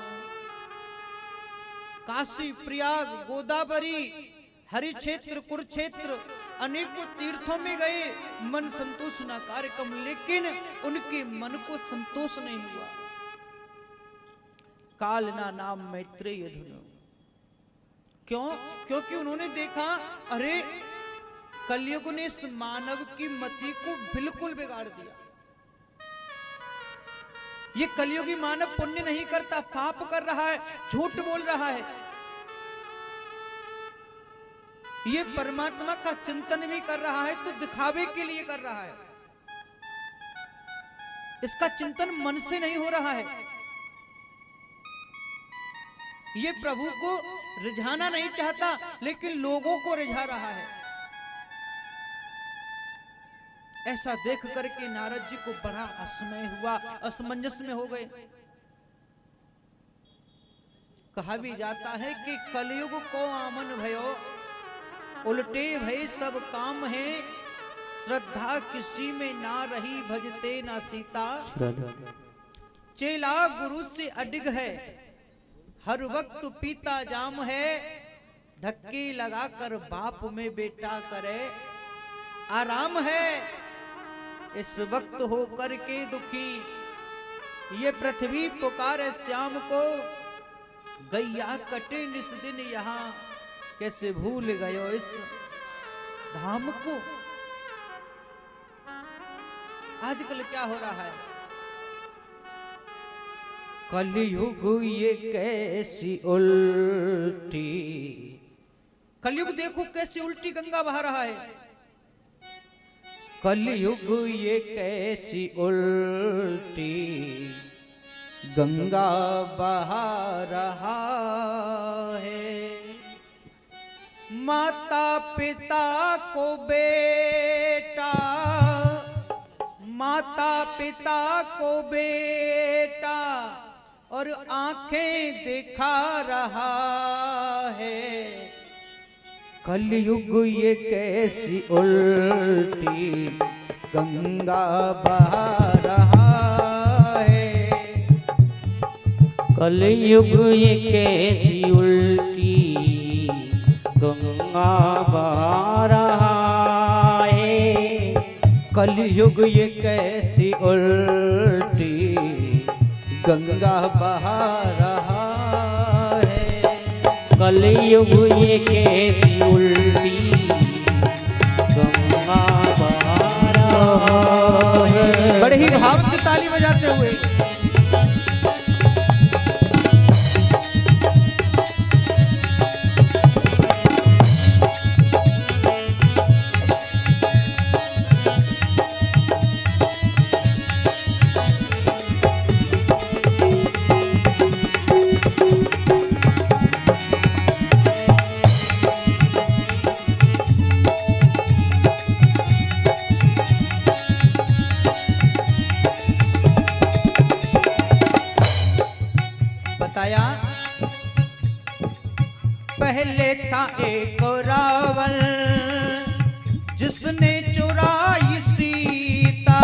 काशी, प्रयाग, गोदावरी, हरि क्षेत्र, कुरुक्षेत्र अनेकों तीर्थों में गए, मन संतोष न कार्यक्रम, लेकिन उनके मन को संतोष नहीं हुआ। कालना नाम मैत्रेय धुनो। क्यों? क्योंकि उन्होंने देखा, अरे कलयुग ने इस मानव की मति को बिल्कुल बिगाड़ दिया। ये कलयुगी मानव पुण्य नहीं करता, पाप कर रहा है, झूठ बोल रहा है। ये परमात्मा का चिंतन भी कर रहा है तो दिखावे के लिए कर रहा है, इसका चिंतन मन से नहीं हो रहा है। ये प्रभु को रिझाना नहीं चाहता, लेकिन लोगों को रिझा रहा है। ऐसा देख करके नारद जी को बड़ा असमय हुआ, असमंजस में हो गए। कहा भी जाता है कि कलयुग को आमन भयो, उल्टे भय सब काम है, श्रद्धा किसी में ना रही, भजते ना सीता। चेला गुरु से अडिग है, हर वक्त पीता जाम है, धक्के लगाकर बाप में बेटा करे आराम है। इस वक्त होकर के दुखी ये पृथ्वी पुकारे श्याम को, गैया कटे निस दिन यहाँ, कैसे भूल गयो इस धाम को। आजकल क्या हो रहा है? कलयुग ये कैसी उल्टी, कलयुग देखो कैसी उल्टी गंगा बहा रहा है। कलयुग ये कैसी उल्टी गंगा बहा रहा है। माता पिता को बेटा, माता पिता को बेटा और आंखें दिखा रहा है। कलयुग ये कैसी उल्टी गंगा बहा रहा है। कलयुग ये कैसी उल्टी गंगा बहा रहा है। कलयुग ये कैसी उल्टी गंगा बहा रहा है। कलयुग ये कैसी उल्टी गंगा बहा रहा है। बड़े ही भाव से ताली बजाते हुए बताया। पहले था एक रावण जिसने चुराई सीता।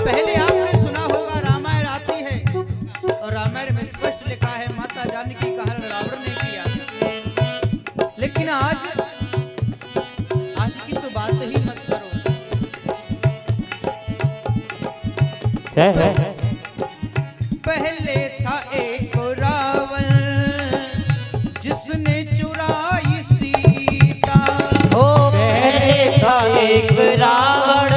पहले आपने सुना होगा रामायण आती है और रामायण में स्पष्ट लिखा है माता जानकी का हरण रावण ने किया। लेकिन आज की तो बात ही मत करो। पहले था एक रावण जिसने चुराई सीता। ओ पहले था एक रावण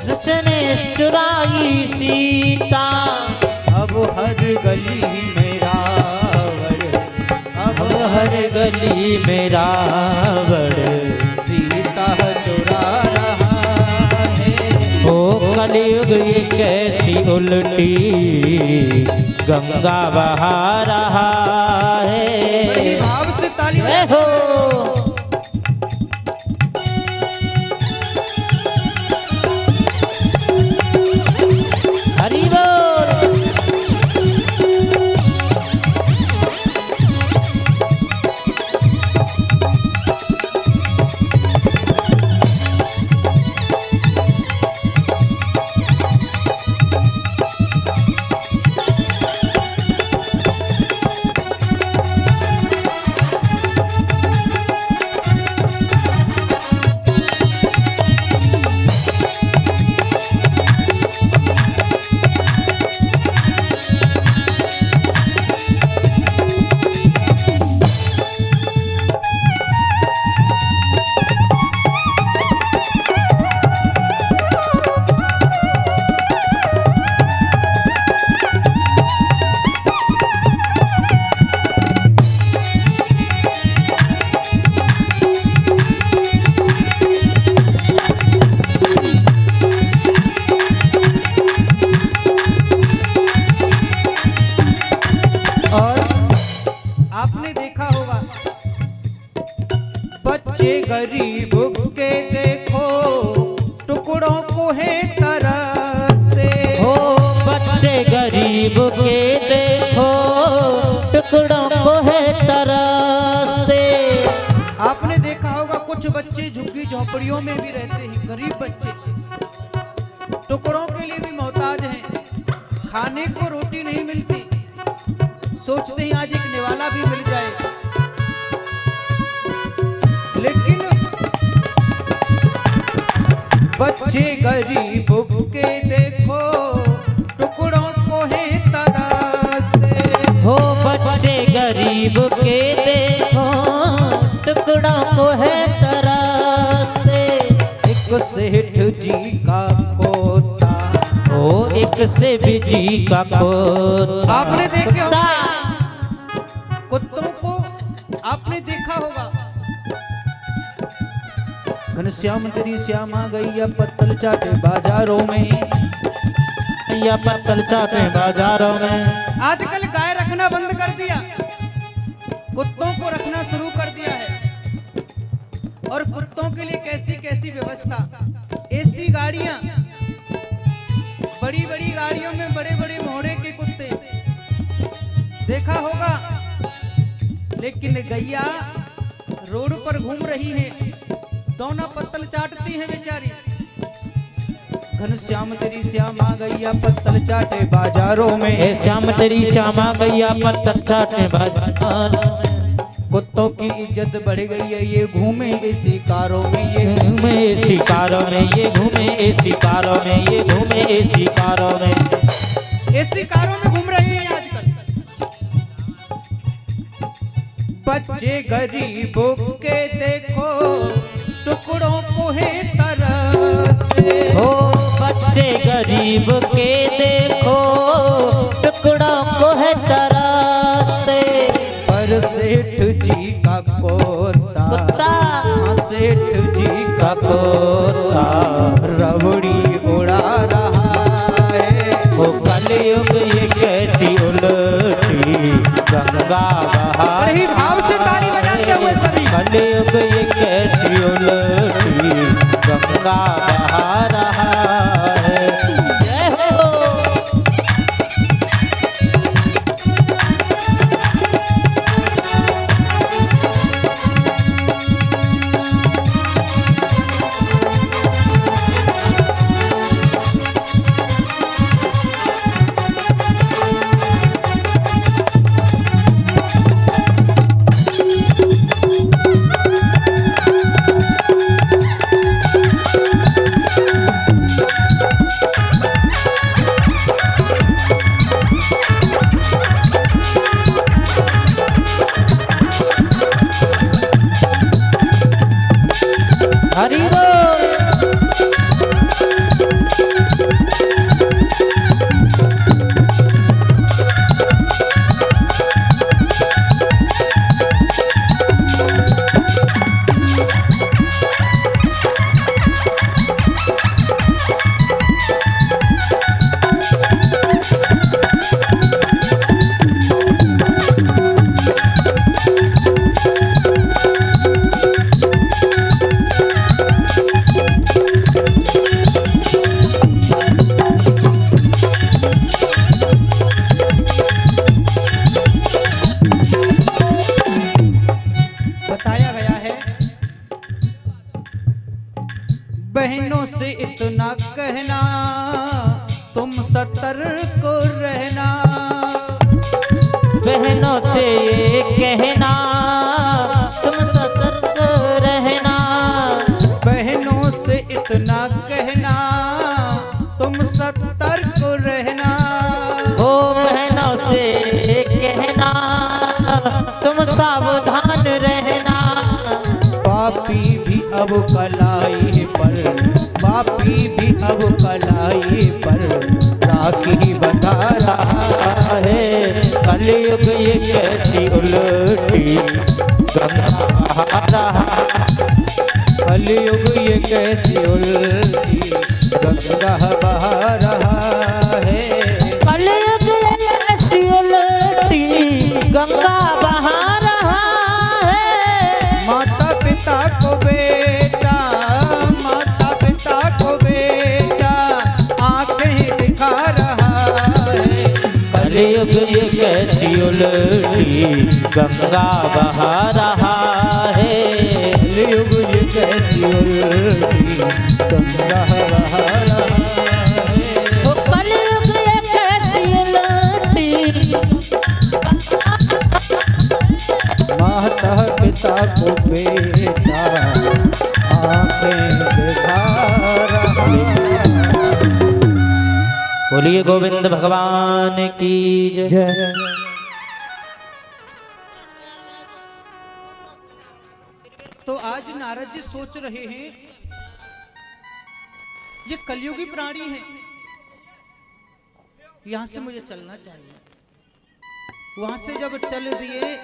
जिसने चुराई सीता। अब हर गली में रावण, अब हर गली में रावण सीता चुरा रहा है। ओ कलयुग ये कैसी उल्टी गंगा बहा रहा बड़े है। भाव से ताली ए हो हरि बोल। गरीब के देखो टुकड़ों को है तरसते। हो बच्चे गरीब के देखो टुकड़ों को है तरसते। आपने देखा होगा कुछ बच्चे झुग्गी झोपड़ियों में भी रहते हैं, गरीब बच्चे टुकड़ों के लिए भी मोहताज हैं, खाने को रोटी नहीं मिलती, सोचते हैं आज एक निवाला भी मिल जाए। लेकिन बच्चे गरीब के देखो टुकड़ों को है तरसते। हो बच्चे गरीब के देखो टुकड़ों को है तरसते। एक सेठ जी का पोता, ओ एक से भी जी का पोता। आपने देखे होंगे घनश्याम तेरी श्यामा गैया पत्तल चाटे बाजारों में, या पत्तल चाटे बाजारों में। आजकल गाय रखना बंद कर दिया, कुत्तों को रखना शुरू कर दिया है। और कुत्तों के लिए कैसी कैसी व्यवस्था, एसी गाड़ियां, बड़ी बड़ी गाड़ियों में बड़े बड़े मोहरे के कुत्ते देखा होगा। लेकिन गैया रोड पर घूम रही है, दोनों पत्तल चाटती है बेचारी। घनश्याम तेरी श्यामा गैया पत्तल चाटे बाजारों में, हे श्याम तेरी श्यामा गैया पत्तल चाटे बाजारों में। कुत्तों की इज्जत बढ़ गई है, ये घूमे इसी कारों में, ये घूमे इसी कारों में, ये घूमे इसी कारों में, ये घूमे इसी कारों में। ऐसी कारों में घूम रहे हैं आजकल। बच्चे गरीबों के देखो टुकड़ों को है तरसते, हो बच्चे गरीब के देखो टुकड़ों को है तरसते। पर सेठ जी का कोता, हाँ सेठ जी का कोता रबड़ी उड़ा रहा है। वो कलयुग ये कैसी उलटी गंगा बहा, बड़े ही भाव से ताली बजाते हुए सभी। कलयुग ये कैसी उलटी गंगा बहा रहा है। जय हो। हरि बोल। बताया गया है, बहनों से इतना कहना तुम सतर्क रहना, बहनों से ये कहना तुम सतर्क रहना। बहनों से इतना कहना तुम सतर्क रहना। हो बहनों से ये कहना तुम सावधान रहना। पापी भी अब कलाई पर, पापी भी अब कलाई पर राखी बंधा रहा है। कलयुग ये कैसी उलटी गंगा बहा रहा। कलयुग ये कैसी उल्टी गंगा बहा रहा है। कलयुग ये कैसी उलटी गंगा बहा रहा है। माता पिता को बेटा, माता पिता को बेटा आंखें दिखा रहा है। कलयुग ये कैसी उलटी गंगा बहा रहा है। कलयुग ये कैसी उल्टी गंगा बहा रहा है। वो कलयुग ये कैसी उलटी माता पिता को बेटा आंखें दिखा रहा है। बोलिए गोविंद भगवान की जय। तो आज नारद जी सोच रहे हैं ये कलयुगी प्राणी है, यहां से मुझे चलना चाहिए। वहां से जब चल दिए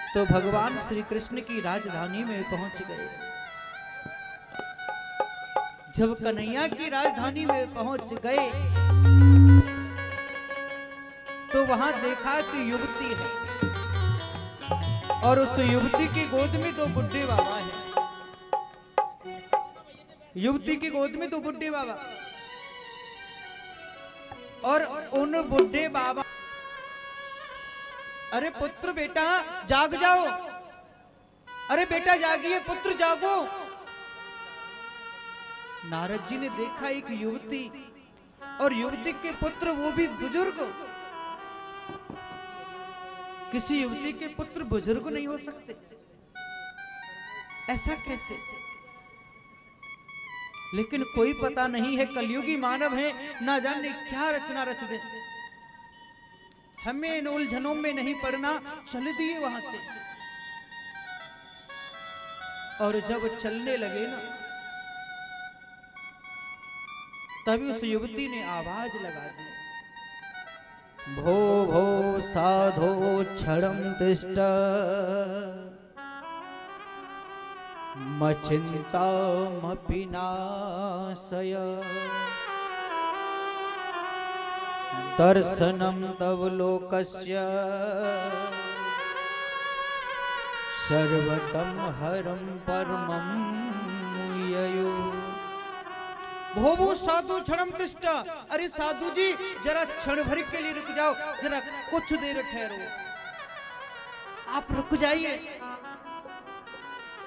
तो भगवान श्री कृष्ण की राजधानी में पहुंच गए। जब कन्हैया की राजधानी में पहुंच गए तो वहां देखा कि युवती है और उस युवती की गोद में दो बुड्ढे बाबा हैं। युवती की गोद में दो बुड्ढे बाबा और उन बुड्ढे बाबा, अरे पुत्र बेटा जाग जाओ, अरे बेटा जागिए पुत्र जागो। नारद जी ने देखा एक युवती और युवती के पुत्र, वो भी बुजुर्ग। किसी युवती के पुत्र बुजुर्ग नहीं हो सकते, ऐसा कैसे? लेकिन कोई पता नहीं है, कलयुगी मानव है, ना जाने क्या रचना रच दे। हमें इन उलझनों में नहीं पड़ना, चल दिए वहां से। और जब चलने लगे ना, तभी उस युवती ने आवाज लगा दी, भो भो साधो क्षणं तिष्ठ मचिन्तामपि नाशय दर्शनं तव लोकस्य सर्वतं हरं परमं ययो। भोभो साधु क्षणम तिष्ठ, अरे साधु जी जरा क्षण भर के लिए रुक जाओ, जरा कुछ देर ठहरो। आप रुक जाइए,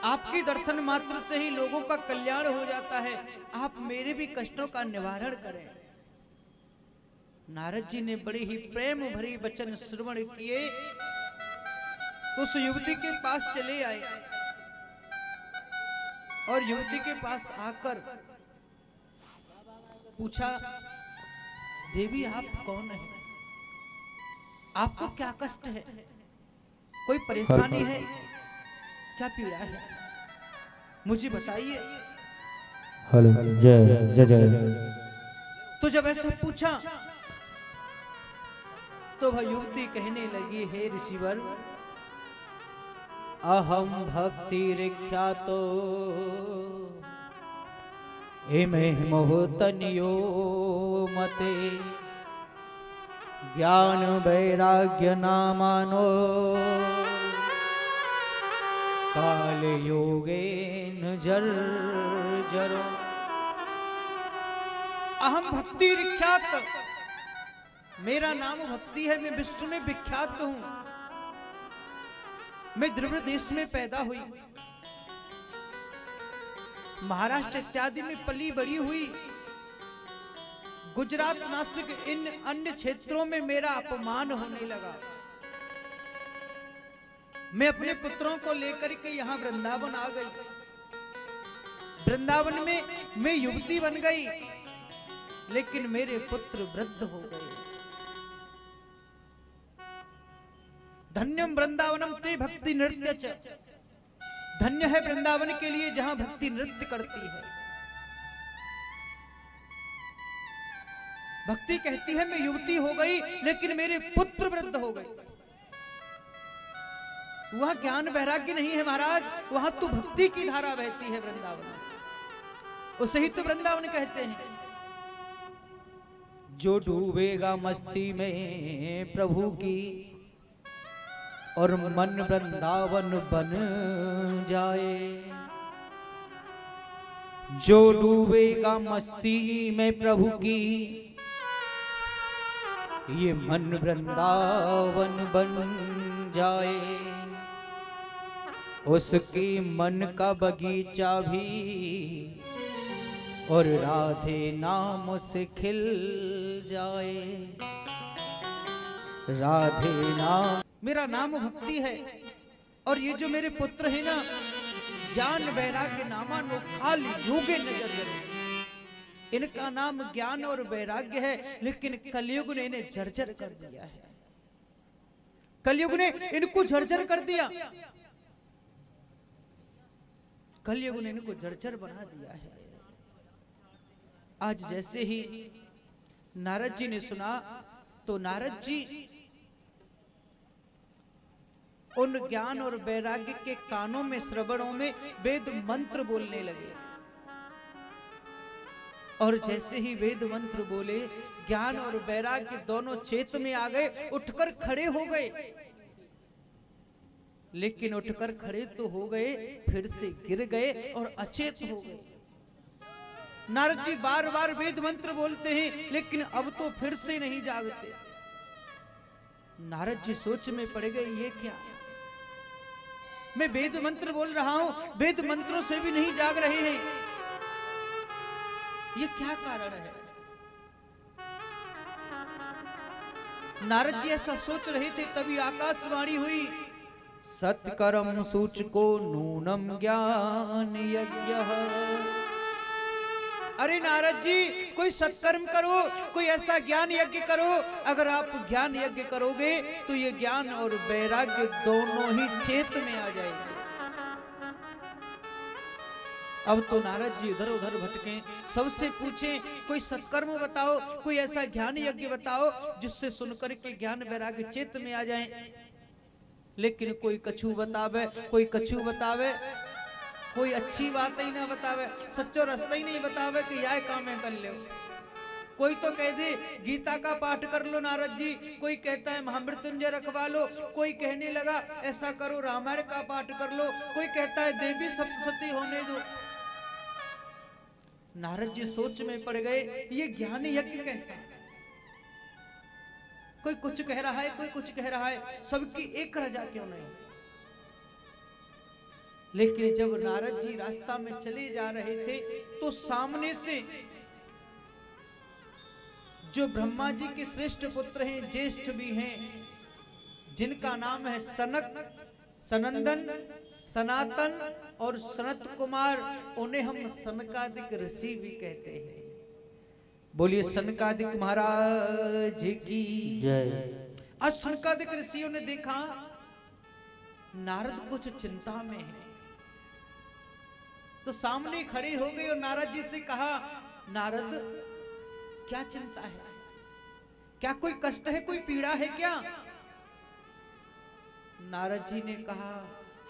आपके दर्शन मात्र से ही लोगों का कल्याण हो जाता है, आप मेरे भी कष्टों का निवारण करें। नारद जी ने बड़े ही प्रेम भरी वचन श्रवण किए तो उस युवती के पास चले आए और युवती के पास आकर पूछा, देवी आप कौन है, आपको क्या कष्ट है, कोई परेशानी है, क्या पीड़ा है, मुझे बताइए। हेलो जय जय जय। तो जब ऐसा पूछा तो वह युवती कहने लगी, हे ऋषिवर अहम भक्ति ख्यातो इमे मोहतनियो मते ज्ञान वैराग्य नामानो काल योगेन जर्जरो। अहम भक्ति ख्यात, मेरा नाम भक्ति है, मैं विश्व में विख्यात हूं। मैं द्रविड़ देश में पैदा हुई, महाराष्ट्र इत्यादि में पली बड़ी हुई, गुजरात नासिक इन अन्य क्षेत्रों में मेरा अपमान होने लगा। मैं अपने पुत्रों को लेकर के यहां वृंदावन आ गई। वृंदावन में मैं युवती बन गई, लेकिन मेरे पुत्र वृद्ध हो गए। धन्यम वृंदावनम ते भक्ति नृत्य च, धन्य है वृंदावन के लिए जहां भक्ति नृत्य करती है। भक्ति कहती है मैं युवती हो गई लेकिन मेरे पुत्र वृद्ध हो गए। वहां ज्ञान वैराग्य नहीं है महाराज, वहां तो भक्ति की धारा बहती है वृंदावन में, उसे ही तो वृंदावन कहते हैं। जो डूबेगा मस्ती में प्रभु की और मन वृंदावन बन जाए, जो डूबेगा मस्ती में प्रभु की ये मन वृंदावन बन जाए, उसकी मन का बगीचा भी और राधे नाम से खिल जाए। राधे नाम, मेरा नाम भक्ति है और ये जो मेरे पुत्र है ना, ज्ञान वैराग्य नामानो काल योगे नजर जरो। इनका नाम ज्ञान और वैराग्य है, लेकिन कलयुग ने इन्हें जर्जर कर दिया है। कलयुग ने इनको जर्जर कर दिया, कलयुग ने इनको जर्जर बना दिया है। आज जैसे ही नारद जी ने सुना तो नारद जी उन ज्ञान और वैराग्य के कानों में, श्रवणों में वेद मंत्र बोलने लगे। और जैसे ही वेद मंत्र बोले, ज्ञान और वैराग्य दोनों चेत में आ गए, उठकर खड़े हो गए। लेकिन उठकर खड़े तो हो गए, फिर से गिर गए और अचेत हो गए। नारद जी बार बार वेद मंत्र बोलते हैं, लेकिन अब तो फिर से नहीं जागते। नारद जी सोच में पड़ गए, ये क्या, मैं वेद मंत्र बोल रहा हूं, वेद मंत्रों से भी नहीं जाग रहे हैं, ये क्या कारण है। नारद जी ऐसा सोच रहे थे, तभी आकाशवाणी हुई, सत्कर्म सूचको नूनम ज्ञान यज्ञ। अरे नारद जी, कोई सत्कर्म करो, कोई ऐसा ज्ञान यज्ञ करो। अगर आप ज्ञान यज्ञ करोगे तो ये ज्ञान और वैराग्य दोनों ही चेत में आ जाएंगे। अब तो नारद जी इधर उधर भटके, सबसे पूछे कोई सत्कर्म बताओ, कोई ऐसा ज्ञान यज्ञ बताओ जिससे सुनकर के ज्ञान वैराग्य चेत में आ जाए। लेकिन कोई कछु बतावे, कोई कछु बतावे, कोई अच्छी बात ही ना बतावे, सच्चो रास्ता ही नहीं बतावे कि यह काम है कर ले। कोई तो कह दे गीता का पाठ कर लो नारद जी, कोई कहता है महामृत्युंजय रखवा लो, कोई कहने लगा ऐसा करो रामायण का पाठ कर लो, कोई कहता है देवी सप्तशती होने दो। नारद जी सोच में पड़ गए, ये ज्ञान यज्ञ कैसा। कोई कुछ कह रहा है, कोई कुछ कह रहा है, सबकी एक रजा क्यों नहीं। लेकिन जब नारद जी रास्ता में चले जा रहे थे तो सामने से जो ब्रह्मा जी के श्रेष्ठ पुत्र हैं, ज्येष्ठ भी हैं, जिनका नाम है सनक, सनंदन, सनातन और सनत कुमार, उन्हें हम सनकादिक ऋषि भी कहते हैं। बोलिए सनकादिक महाराज की जय। आज सनकादिक ऋषियों ने देखा नारद कुछ चिंता में है, तो सामने खड़े हो गए और नारद जी से कहा, नारद क्या चिंता है, क्या कोई कष्ट है, कोई पीड़ा है क्या। नारद जी ने कहा,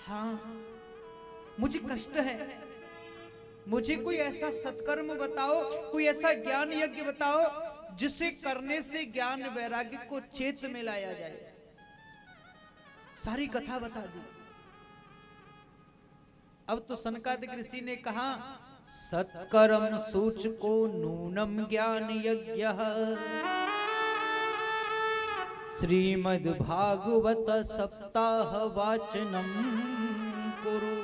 हाँ मुझे कष्ट है, मुझे कोई ऐसा सत्कर्म बताओ, कोई ऐसा ज्ञान यज्ञ बताओ जिसे करने से ज्ञान वैराग्य को चेत में लाया जाए। सारी कथा बता दी। अब तो सनकादिक ऋषि ने कहा, सत्कर्म सूचको नूनम ज्ञान यज्ञ श्रीमद् भागवत सप्ताह वाचनम कुरु।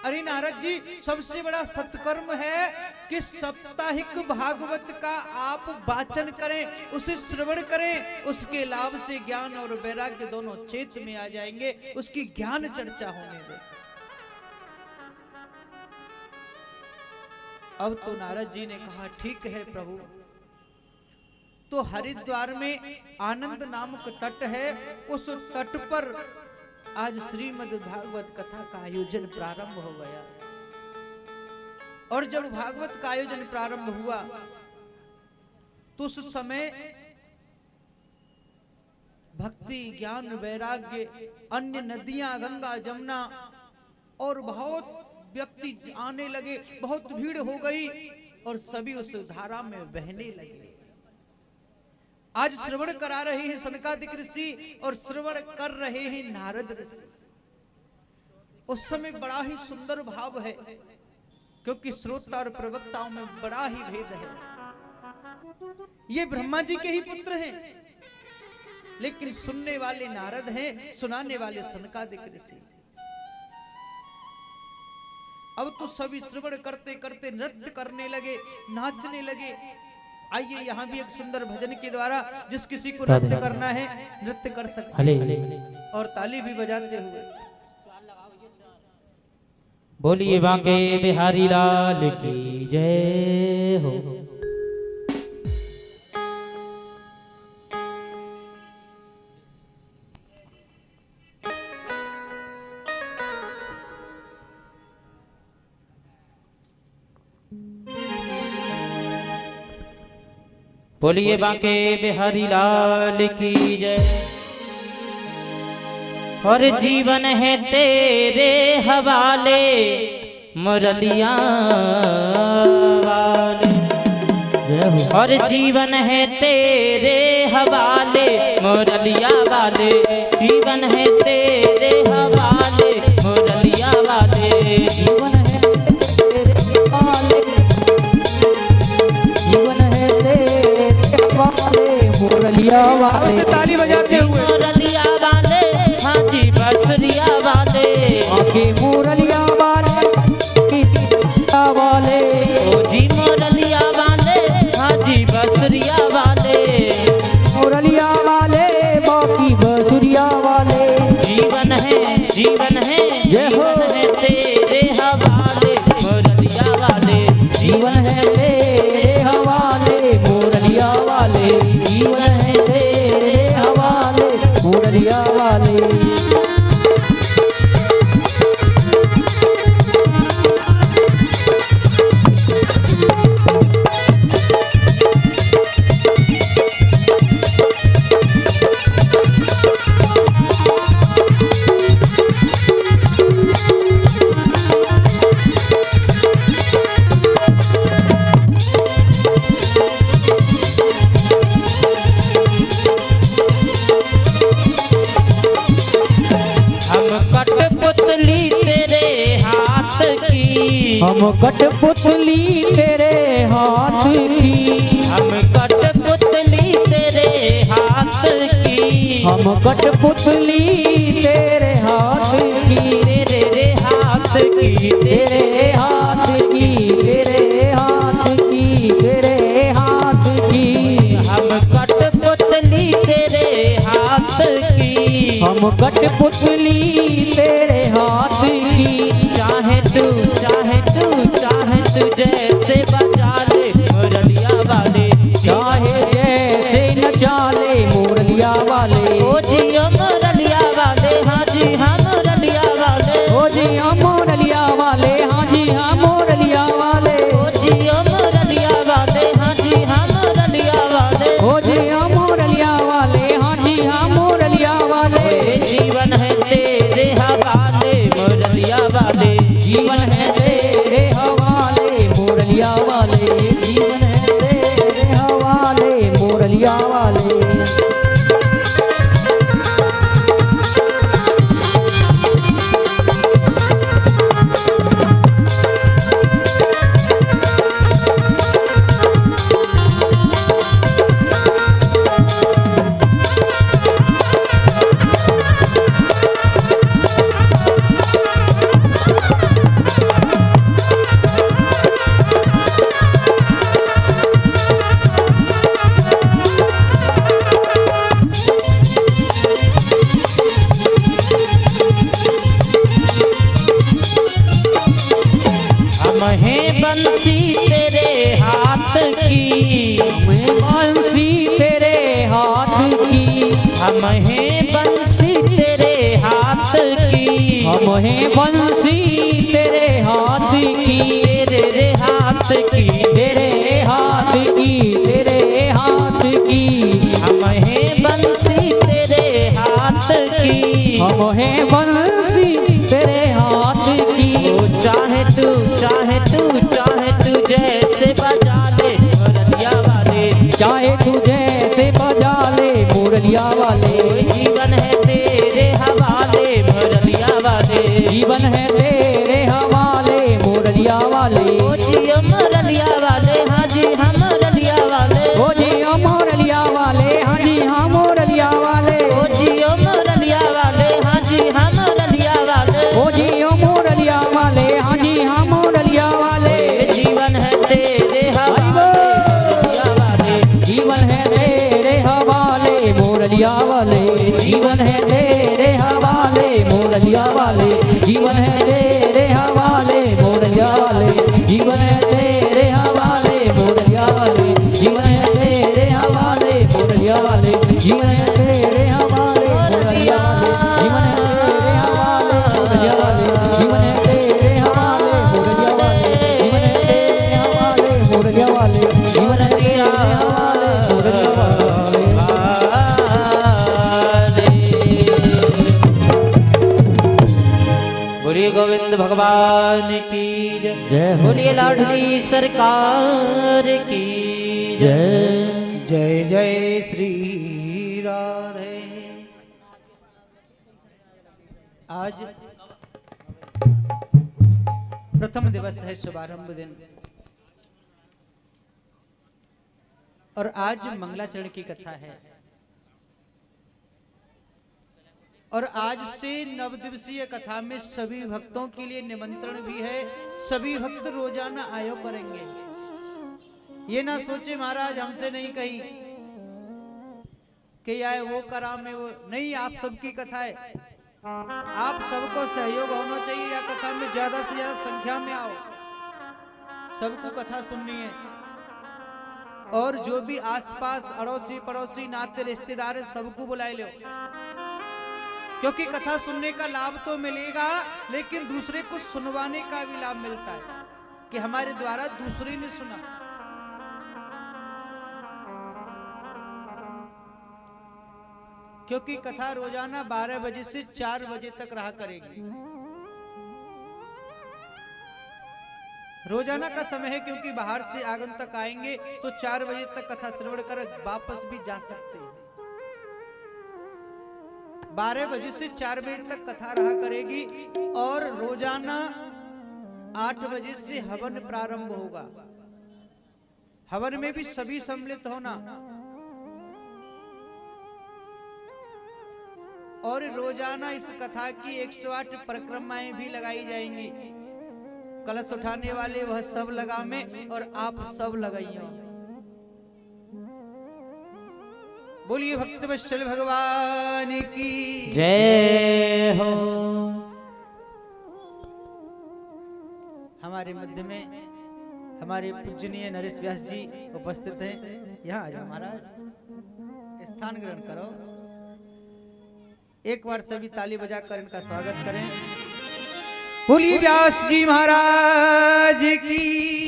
अरे नारद जी, सबसे बड़ा सत्कर्म है कि साप्ताहिक भागवत का आप वाचन करें, उसे श्रवण करें, उसके लाभ से ज्ञान और वैराग्य दोनों चेत में आ जाएंगे, उसकी ज्ञान चर्चा होने दे। अब तो नारद जी ने कहा, ठीक है प्रभु। तो हरिद्वार में आनंद नामक तट है, उस तट पर आज श्रीमद् भागवत कथा का आयोजन प्रारंभ हो गया। और जब भागवत का आयोजन प्रारंभ हुआ तो उस समय भक्ति, ज्ञान, वैराग्य, अन्य नदियां, गंगा, जमुना और बहुत व्यक्ति आने लगे, बहुत भीड़ हो गई और सभी उस धारा में बहने लगे। आज श्रवण करा रहे हैं सनकादिक ऋषि और श्रवण कर रहे हैं नारद ऋषि। उस समय बड़ा ही सुंदर भाव है, क्योंकि श्रोता और प्रवक्ताओं में बड़ा ही भेद है। ये ब्रह्मा जी के ही पुत्र हैं, लेकिन सुनने वाले नारद हैं, सुनाने वाले सनकादिक ऋषि। अब तो सभी श्रवण करते करते नृत्य करने लगे, नाचने लगे। आइए यहाँ भी एक सुंदर भजन के द्वारा जिस किसी को नृत्य करना है नृत्य कर सकते हैं, और ताली भी बजाते हुए। बोलिए बांके बिहारी लाल की जय हो। बोलिए बांके बिहारी लाल की जय। और जीवन है तेरे हवाले मुरलिया वाले। और जीवन है तेरे हवाले मुरलिया वाले, जीवन है तेरे हवाले मुरलिया वाले, जीवन है तेरे हवाले, जीवन है तेरे हवाले मुरलिया वाले। ताली बजाते हुए मुरलिया वाले हाजी बसरिया वाले, आके मुरलिया वाले वाले, ओ जी मुरलिया वाले हाजी बसरिया वाले, मुरलिया वाले बाकी बसुरिया वाले। जीवन है जीवन है जीवन है तेरे हवाले मुरलिया वाले, जीवन है तेरे हवाले मुरलिया वाले, जीवन है तेरे हवाले मुरलिया वाले। हम कठपुतली तेरे हाथ की, हम कठपुतली तेरे हाथ की, हम कठपुतली तेरे हाथ की, तेरे हाथ की, तेरे हाथ की, तेरे हाथ की, तेरे हाथ की। हम कठपुतली तेरे हाथ की, हम कठपुतली तेरे हाथ की। चाहे तू जैसे बजा ले मुरलिया वाले, चाहे जैसे नचा ले मुरलिया वाले, ओ जी मुरलिया वाले हाजी हम मुरलिया वाले, ओ जी हम मुरलिया वाले, हाँ जी हम मुरलिया वाले, ओ जी मुरलिया वाले हाजी हम मुरलिया वाले, ओ जी हम मुरलिया वाले, हाँ जी हम मुरलिया वाले। जीवन है तेरे हवाले मुरलिया वाले, जीवन है तेरे हवाले मुरलिया वाले, जीवन है तेरे हवाले मुरलिया वाले। बंसी तेरे हाथ की, मैं बंसी तेरे हाथ की, हम हैं बंसी तेरे हाथ की, हम हैं बंसी तेरे हाथ की, तेरे हाथ की, तेरे हाथ की, तेरे हाथ की। हम हैं बंसी तेरे हाथ की, हम हैं बंसी तेरे हाथ की। ओ चाहे तू जैसे बजा ले मुरलिया वाले, चाहे तू जैसे बजा ले मुरलिया वाले। जीवन है तेरे हवाले मुरलिया वाले, जीवन है तेरे हवाले मुरलिया वाले। ओ जी मुरलिया वाले हाँ जी हम मुरलिया वाले, ओ जी मुरलिया वाले, हाँ जी हम मुरलिया वाले। ओ जी मुरलिया वाले हाँ जी हम मुरलिया वाले, ओ जी मुरलिया वाले, हाँ जी हम मुरलिया वाले। जीवन है तेरे हवाले मुरलिया वाले, जीवन है तेरे हवाले मुरलिया वाले, जीवन है तेरे हवाले मुरलिया वाले, जीवन है तेरे हवाले मुरलिया वाले, जीवन है तेरे हवाले मुरलिया वाले, जीवन है तेरे हवाले मुरलिया वाले, जीवन है तेरे हवाले मुरलिया वाले, जीवन है तेरे हवाले मुरलिया वाले, जीवन है तेरे हवाले मुरलिया वाले, जीवन है तेरे हवाले मुरलिया वाले, जीवन है तेरे हवाले मुरलिया वाले। बोलिए गोविंद भगवान की जय, जय हो। बोलिए लाडली सरकार की जय जय जय श्री राधे। आज प्रथम दिवस है, शुभारंभ दिन, और आज मंगलाचरण की कथा है। और आज से नव दिवसीय कथा में सभी भक्तों के लिए निमंत्रण भी है। सभी भक्त रोजाना आयो करेंगे। ये ना सोचे महाराज हमसे नहीं कही कि यार वो करा में वो नहीं, आप सबकी कथा है, आप सबको सहयोग होना चाहिए। या कथा में ज्यादा से ज्यादा संख्या में आओ, सबको कथा सुननी है। और जो भी आसपास अड़ोसी पड़ोसी नाते रिश्तेदार है, सबको बुलाए लो, क्योंकि कथा सुनने का लाभ तो मिलेगा, लेकिन दूसरे को सुनवाने का भी लाभ मिलता है कि हमारे द्वारा दूसरे ने सुना। क्योंकि कथा रोजाना 12 बजे से 4 बजे तक रहा करेगी। रोजाना का समय है, क्योंकि बाहर से आगंतुक आएंगे तो 4 बजे तक कथा श्रवण कर वापस भी जा सकते हैं। 12 बजे से 4 बजे तक कथा रहा करेगी। और रोजाना 8 बजे से हवन प्रारंभ होगा। हवन में भी सभी सम्मिलित होना। और रोजाना इस कथा की 108 परिक्रमाएं भी लगाई जाएंगी। कलश उठाने वाले वह सब लगामे और आप सब लगाइए। बोलिए भक्तवत्सल भगवान की जय हो। हमारे मध्य में हमारे पूजनीय नरेश व्यास जी उपस्थित हैं। यहाँ आ जाओ महाराज, स्थान ग्रहण करो। एक बार सभी ताली बजाकर इनका स्वागत करें। बोलिए व्यास जी महाराज की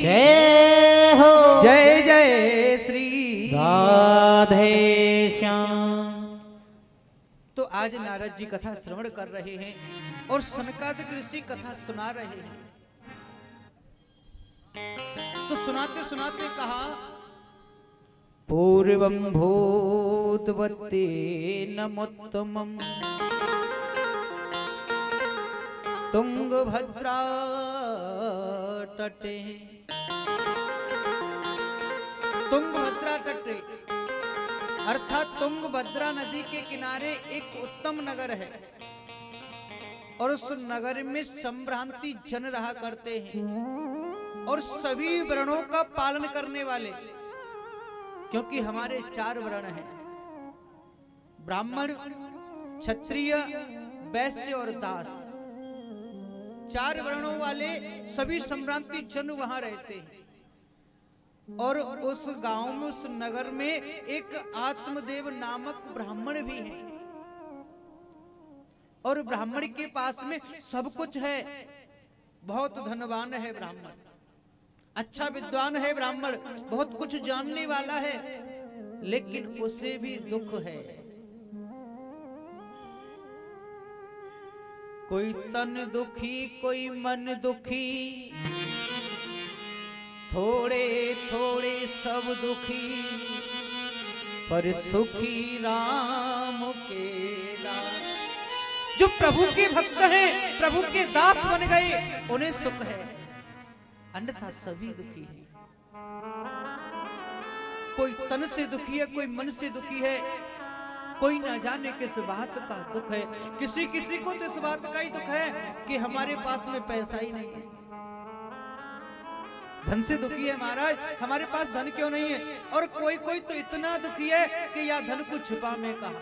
जय हो। जय जय श्री राधे श्याम। तो आज नारद जी कथा श्रवण कर रहे हैं और सनकादिक ऋषि कथा सुना रहे हैं। तो सुनाते सुनाते कहा, पूर्वं भूतवते नमोत्तमम् तुंगभद्रा तटे। तुंगभद्रा तटे अर्थात तुंगभद्रा नदी के किनारे एक उत्तम नगर है, और उस नगर में संभ्रांति जन रहा करते हैं, और सभी वर्णों का पालन करने वाले। क्योंकि हमारे 4 वर्ण हैं, ब्राह्मण, क्षत्रिय, वैश्य और दास। 4 वर्णों वाले सभी संभ्रांति जन वहां रहते हैं। और उस गांव में, उस नगर में एक आत्मदेव नामक ब्राह्मण भी है। और ब्राह्मण के पास में सब कुछ है, बहुत धनवान है ब्राह्मण, अच्छा विद्वान है ब्राह्मण, बहुत कुछ जानने वाला है, लेकिन उसे भी दुख है। कोई तन दुखी, कोई मन दुखी, थोड़े थोड़े सब दुखी, पर सुखी राम के दास। जो प्रभु के भक्त हैं, प्रभु के दास बन गए, उन्हें सुख है, अन्यथा सभी दुखी है। कोई तन से दुखी है, कोई मन से दुखी है, कोई न जाने किस बात का दुख है। किसी किसी को तो इस बात का ही दुख है कि हमारे पास में पैसा ही नहीं है। धन से दुखी है महाराज, हमारे पास धन क्यों नहीं है। और कोई कोई तो इतना दुखी है कि या धन को छुपा में कहा।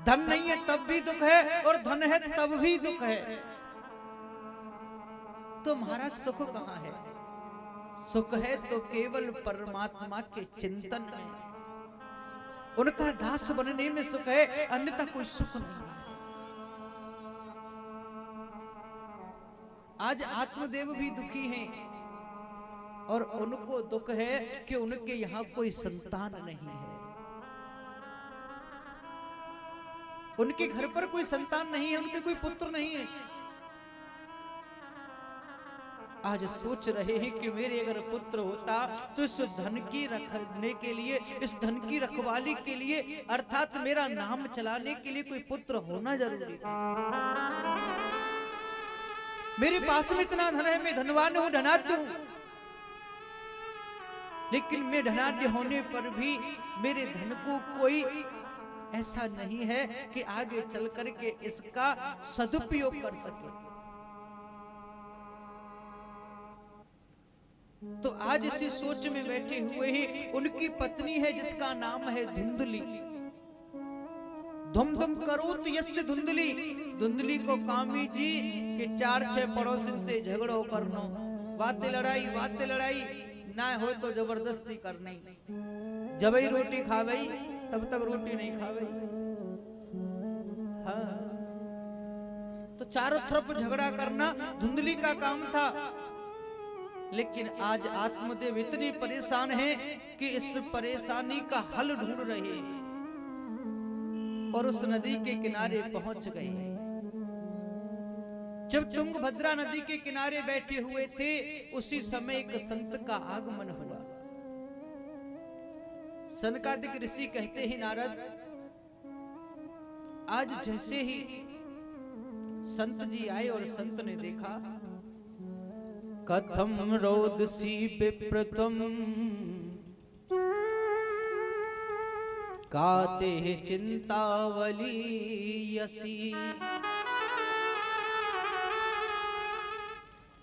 धन नहीं है तब भी दुख है, और धन है तब भी दुख है। तो महाराज सुख कहाँ है? सुख है तो केवल परमात्मा के चिंतन में, उनका दास बनने में सुख है, अन्यथा कोई सुख नहीं है। आज आत्मदेव भी दुखी हैं, और उनको दुख है कि उनके यहाँ कोई संतान नहीं है। उनके घर पर कोई संतान नहीं है, उनके कोई पुत्र नहीं है। आज सोच रहे हैं कि मेरे अगर पुत्र होता तो इस धन की रखने के लिए, इस धन की रखवाली के लिए, अर्थात मेरा नाम चलाने के लिए कोई पुत्र होना जरूरी था। मेरे पास में इतना धन है, मैं धनवान हूं, धनाढ्य हूं, लेकिन मैं धनाढ्य होने पर भी मेरे धन को कोई ऐसा नहीं है कि आगे चल करके इसका सदुपयोग कर सके। तो आज इसी सोच में बैठे हुए ही उनकी पत्नी है जिसका नाम है धुंधली। धुम धुम करोत यस्य धुंधली, धुंधली को कामी जी के 4-6 पड़ोसिन से झगड़ो करनो, बातें लड़ाई ना हो तो जबरदस्ती करनी, जब ही रोटी खावई तब तक रोटी नहीं खावई। हाँ, तो चारों तरफ झगड़ा करना धुंधली का काम था। लेकिन आज आत्मदेव इतनी परेशान है कि इस परेशानी का हल ढूंढ रहे हैं और उस नदी के किनारे पहुंच गए। जब तुंगभद्रा नदी के किनारे बैठे हुए थे, उसी समय एक संत का आगमन हुआ। सनकादिक ऋषि कहते हैं, नारद आज जैसे ही संत जी आए और संत ने देखा, कथम रोदसी विप्रतम काते चिंतावली यसी।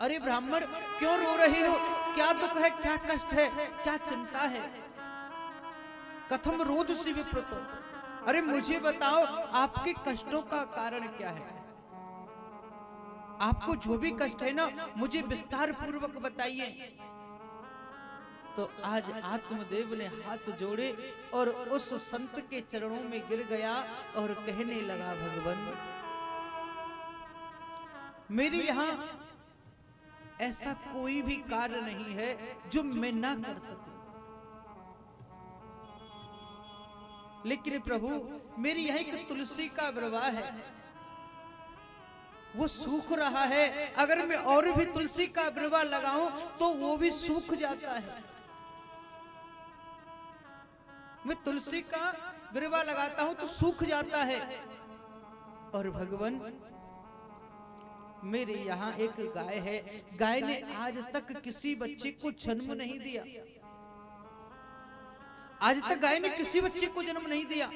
अरे ब्राह्मण, क्यों रो रहे हो? क्या दुख है, क्या कष्ट है, क्या चिंता है? कथम रोदसी विप्रतम, अरे मुझे बताओ आपके कष्टों का कारण क्या है? आपको जो भी कष्ट है ना, मुझे विस्तार पूर्वक बताइए। तो आज आत्मदेव ने हाथ जोड़े और उस संत के चरणों में गिर गया और कहने लगा, भगवान मेरे यहां ऐसा कोई भी कार्य नहीं है जो मैं ना कर सकूं, लेकिन प्रभु मेरी यहां एक तुलसी का विवाह है, वो सूख रहा है। अगर मैं और भी तुलसी का विवाह लगाऊं तो वो भी सूख जाता है। मैं तुलसी का विवाह लगाता हूं तो सूख जाता है। और भगवान मेरे यहाँ एक गाय है, गाय ने आज तक किसी बच्चे को जन्म नहीं दिया, आज तक गाय ने किसी बच्चे को जन्म नहीं दिया।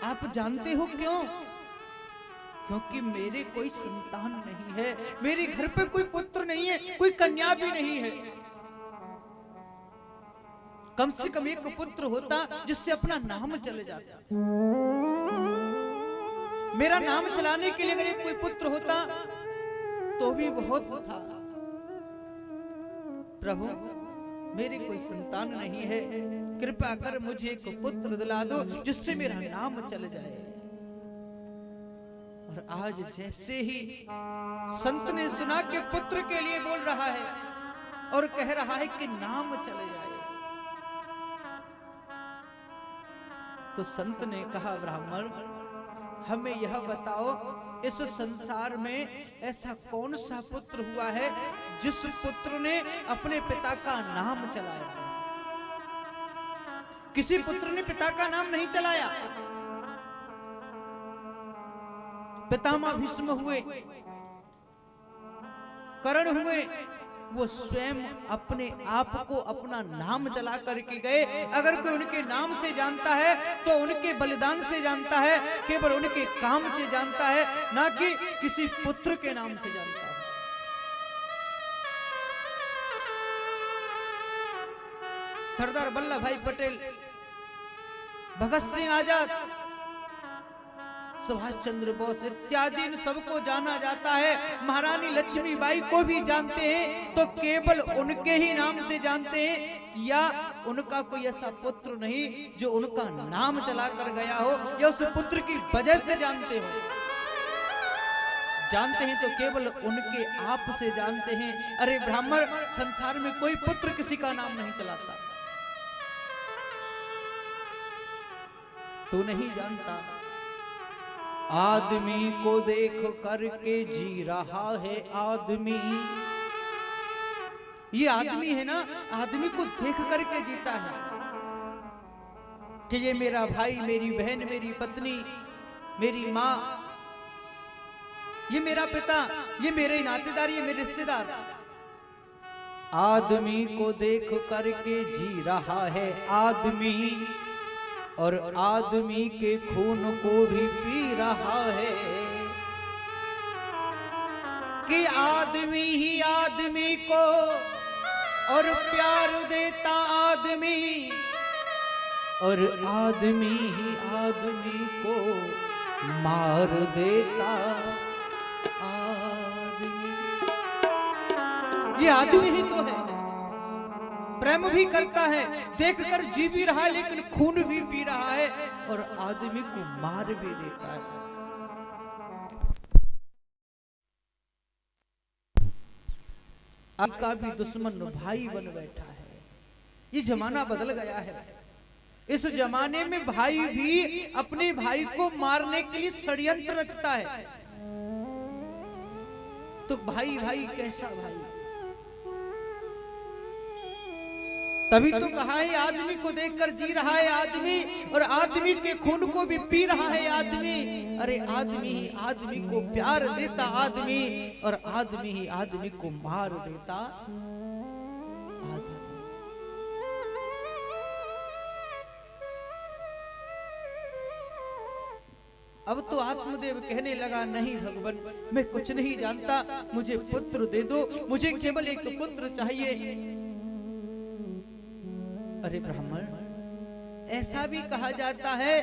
आप जानते हो क्यों? क्योंकि मेरे कोई संतान नहीं है, मेरे घर पे कोई पुत्र नहीं है, कोई कन्या भी नहीं है। कम से कम एक पुत्र होता जिससे अपना नाम चले जाता। मेरा नाम चलाने के लिए अगर एक कोई पुत्र होता तो भी बहुत था। प्रभु मेरी कोई संतान नहीं है, कृपा कर मुझे एक पुत्र दिला दो जिससे मेरा नाम चल जाए। और आज जैसे ही संत ने सुना कि पुत्र के लिए बोल रहा है और कह रहा है कि नाम चले जाए, तो संत ने कहा, ब्राह्मण हमें यह बताओ, इस संसार में ऐसा कौन सा पुत्र हुआ है जिस पुत्र ने अपने पिता का नाम चलाया? किसी पुत्र ने पिता का नाम नहीं चलाया। पितामह भीष्म हुए, कर्ण हुए, वो स्वयं अपने आप को अपना नाम चला करके गए। अगर कोई उनके नाम से जानता है तो उनके बलिदान से जानता है, केवल उनके काम से जानता है, ना कि किसी पुत्र के नाम से जानता है। सरदार वल्लभ भाई पटेल, भगत सिंह आजाद, सुभाष चंद्र बोस इत्यादि इन सबको जाना जाता है। महारानी लक्ष्मीबाई को भी जानते हैं तो केवल उनके ही नाम से जानते हैं, या उनका कोई ऐसा पुत्र नहीं जो उनका नाम चला कर गया हो या उस पुत्र की वजह से जानते हो। जानते हैं तो केवल उनके आप से जानते हैं। अरे ब्राह्मण, संसार में कोई पुत्र किसी का नाम नहीं चलाता, तू नहीं जानता। आदमी को देख करके जी रहा है आदमी। ये आदमी है ना, आदमी को देख करके जीता है कि ये मेरा भाई, मेरी बहन, मेरी पत्नी, मेरी माँ, ये मेरा पिता, ये मेरे नातेदार, ये मेरे रिश्तेदार। आदमी को देख करके जी रहा है आदमी, और आदमी के खून को भी पी रहा है। कि आदमी ही आदमी को और प्यार देता आदमी, और आदमी ही आदमी को मार देता आदमी। ये आदमी ही तो है, प्रेम भी करता है, देखकर जी भी रहा है, लेकिन खून भी पी रहा है, और आदमी को मार भी देता है। आपका भी दुश्मन भाई बन बैठा है। ये जमाना बदल गया है। इस जमाने में भाई भी अपने भाई को मारने के लिए षड्यंत्र रचता है। तो भाई भाई कैसा भाई? तभी तो कहा है आदमी को देखकर जी रहा है आदमी, और आदमी के खून को भी पी रहा है आदमी। अरे आदमी ही आदमी को प्यार देता आदमी, और आदमी ही आदमी को मार देता आदमी। अब तो आत्मदेव कहने लगा, नहीं भगवान, मैं कुछ नहीं जानता, मुझे पुत्र दे दो, मुझे केवल एक पुत्र चाहिए। अरे ब्राह्मण, ऐसा भी कहा जाता है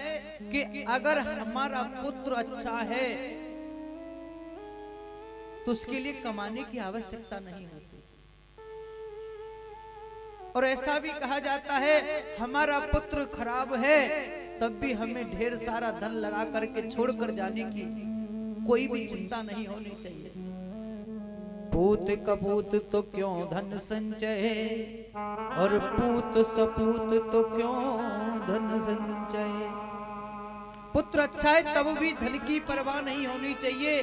कि अगर हमारा पुत्र अच्छा है तो उसके लिए कमाने की आवश्यकता नहीं होती। और ऐसा भी कहा जाता है हमारा पुत्र खराब है तब भी हमें ढेर सारा धन लगा करके छोड़कर जाने की कोई भी चिंता नहीं होनी चाहिए। पूत कपूत तो क्यों धन संचय, और पूत सपूत तो क्यों धन संचय। पुत्र अच्छा है तब भी धन की परवाह नहीं होनी चाहिए,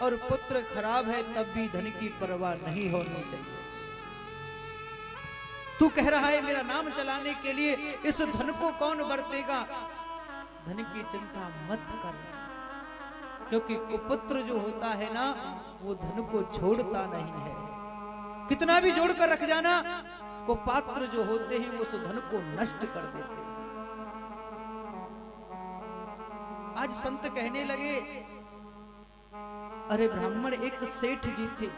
और पुत्र खराब है तब भी धन की परवाह नहीं होनी चाहिए। तू कह रहा है मेरा नाम चलाने के लिए इस धन को कौन बरतेगा? धन की चिंता मत कर, क्योंकि कुपुत्र जो होता है ना वो धन को छोड़ता नहीं है। कितना भी जोड़ कर रख जाना, कुपात्र जो होते हैं वो उस धन को नष्ट कर देते हैं। आज संत कहने लगे, अरे ब्राह्मण, एक सेठ जी थे,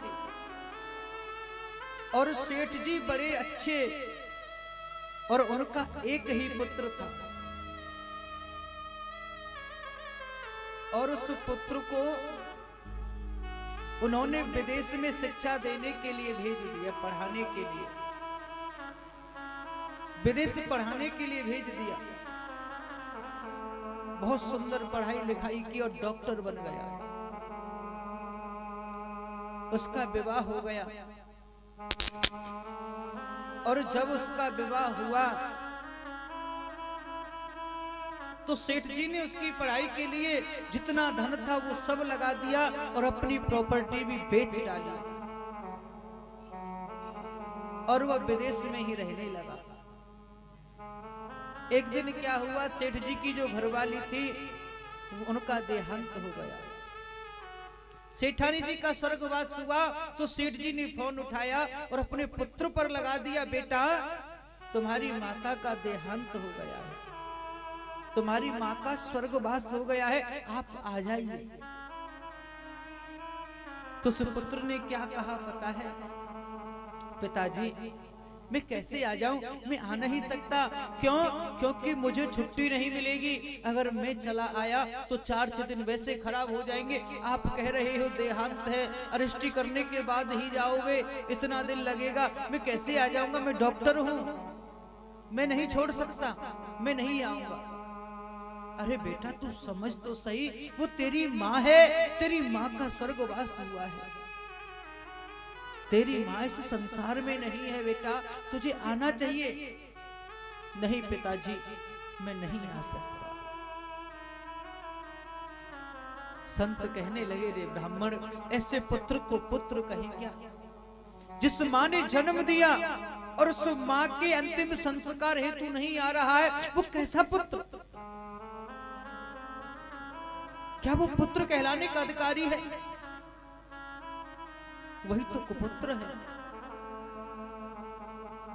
और सेठ जी बड़े अच्छे, और उनका एक ही पुत्र था, और उस पुत्र को उन्होंने विदेश में शिक्षा देने के लिए भेज दिया, पढ़ाने के लिए, विदेश पढ़ाने के लिए भेज दिया। बहुत सुंदर पढ़ाई लिखाई की और डॉक्टर बन गया। उसका विवाह हो गया, और जब उसका विवाह हुआ तो सेठ जी ने उसकी पढ़ाई के लिए जितना धन था वो सब लगा दिया, और अपनी प्रॉपर्टी भी बेच डाली, और वह विदेश में ही रहने लगा। एक दिन क्या हुआ, सेठ जी की जो घरवाली थी उनका देहांत हो गया। सेठानी जी का स्वर्गवास हुआ तो सेठ जी ने फोन उठाया और अपने पुत्र पर लगा दिया, बेटा तुम्हारी माता का देहांत हो गया है, तुम्हारी माँ का स्वर्गवास हो गया है, आप आ जाइए। तो सुपुत्र ने क्या कहा पता है? पिताजी मैं कैसे आ जाऊं, मैं आ नहीं सकता। क्यों? क्योंकि मुझे छुट्टी नहीं मिलेगी। अगर मैं चला आया तो 4-6 दिन वैसे खराब हो जाएंगे। आप कह रहे हो देहांत है, अरेस्टी करने के बाद ही जाओगे, इतना दिन लगेगा, मैं कैसे आ जाऊंगा? मैं डॉक्टर हूं, मैं नहीं छोड़ सकता, मैं नहीं आऊंगा। अरे बेटा तू समझ तो सही, वो तेरी माँ है, तेरी माँ का स्वर्गवास हुआ है, तेरी माँ इस संसार में नहीं है बेटा, तुझे आना चाहिए। नहीं पिताजी मैं नहीं आ सकता। संत कहने लगे, रे ब्राह्मण, ऐसे पुत्र को पुत्र कहें क्या? जिस माँ ने जन्म दिया और उस माँ के अंतिम संस्कार हेतु नहीं आ रहा है, वो कैसा पुत्र? क्या वो पुत्र कहलाने का अधिकारी है? वही तो कुपुत्र है,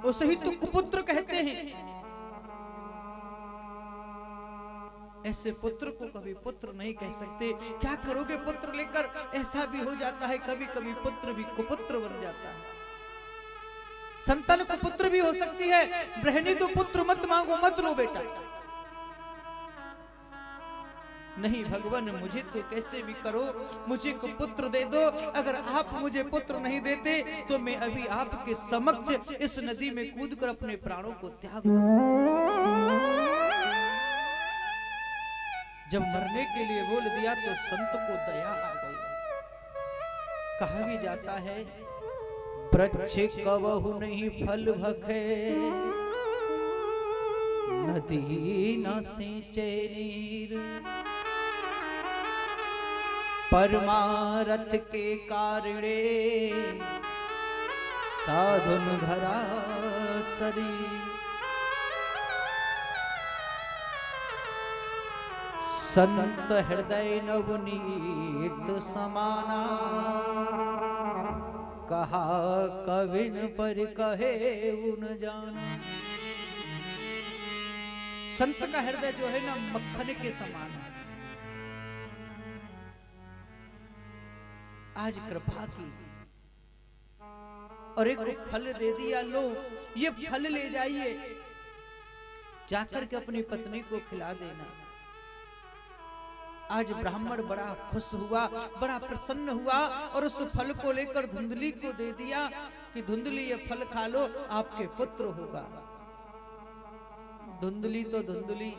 उसे ही तो कुपुत्र कहते हैं। ऐसे पुत्र को कभी पुत्र नहीं कह सकते। क्या करोगे पुत्र लेकर? ऐसा भी हो जाता है कभी कभी पुत्र भी कुपुत्र बन जाता है। संतान कुपुत्र भी हो सकती है। रहने दो, पुत्र मत मांगो, मत लो बेटा। नहीं भगवान, मुझे तो कैसे भी करो, मुझे को पुत्र दे दो। अगर आप मुझे पुत्र नहीं देते तो मैं अभी आपके समक्ष इस नदी में कूदकर अपने प्राणों को त्याग दूं। जब मरने के लिए बोल दिया तो संत को दया आ गई। कहा भी जाता है, वृक्ष कबहु नहीं फल भखे, नदी न सींचे नीर, परमारथ के कारणे साधुन धरा शरीर। संत हृदय नवनीत समाना, कहा कविन पर कहे उन जाना। संत का हृदय जो है ना, मक्खन के समान है। आज कृपा की और एक फल दे दिया, लो ये फल ले जाइए, जाकर के अपनी पत्नी को खिला देना। आज ब्राह्मण बड़ा खुश हुआ, बड़ा प्रसन्न हुआ और उस फल को लेकर धुंधली को दे दिया कि धुंधली ये फल खा लो, आपके पुत्र होगा। धुंधली तो धुंधली,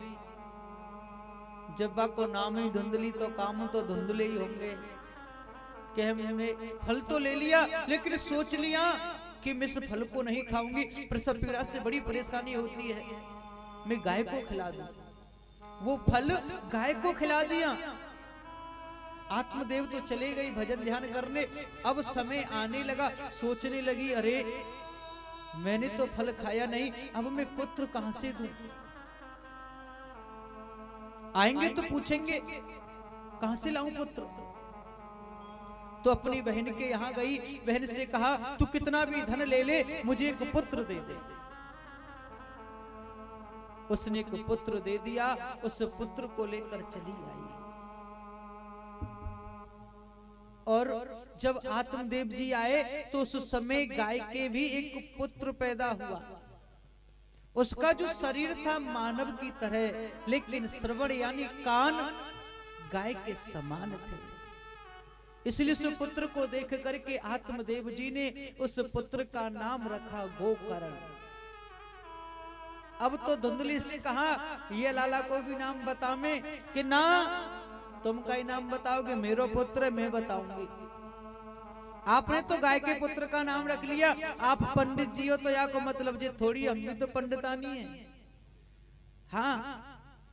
जब्बा को नाम ही धुंधली तो काम तो धुंधले ही होंगे। कि हमने फल तो ले लिया लेकिन सोच लिया कि मैं इस फल को नहीं खाऊंगी, प्रसव पीड़ा से बड़ी परेशानी होती है, मैं गाय को खिला दूं। वो फल गाय को खिला दिया। आत्मदेव तो चले गई भजन ध्यान करने। अब समय आने लगा, सोचने लगी, अरे मैंने तो फल खाया नहीं, अब मैं पुत्र कहां से दूं? आएंगे तो पूछेंगे कहां से लाऊं पुत्र। तो अपनी बहन के यहां गई, बहन से कहा, तू कितना भी धन ले ले, मुझे एक पुत्र दे दे। उसने एक पुत्र दे दिया। उस पुत्र को लेकर चली आई। और जब आत्मदेव जी आए तो उस समय गाय के भी एक पुत्र पैदा हुआ। उसका जो शरीर था मानव की तरह, लेकिन श्रवण यानी कान गाय के समान थे। इसलिए उस पुत्र को देख करके आत्मदेव जी ने उस पुत्र का नाम रखा गोकर्ण। अब तो धुंधली से कहा, ये लाला को भी नाम बता में, कि ना तुम का ही नाम बताओगे, मेरो पुत्र मैं बताऊंगी। आपने तो गाय के पुत्र का नाम रख लिया, आप पंडित जी हो तो या को मतलब जी थोड़ी, हम भी तो पंडितानी है। हाँ,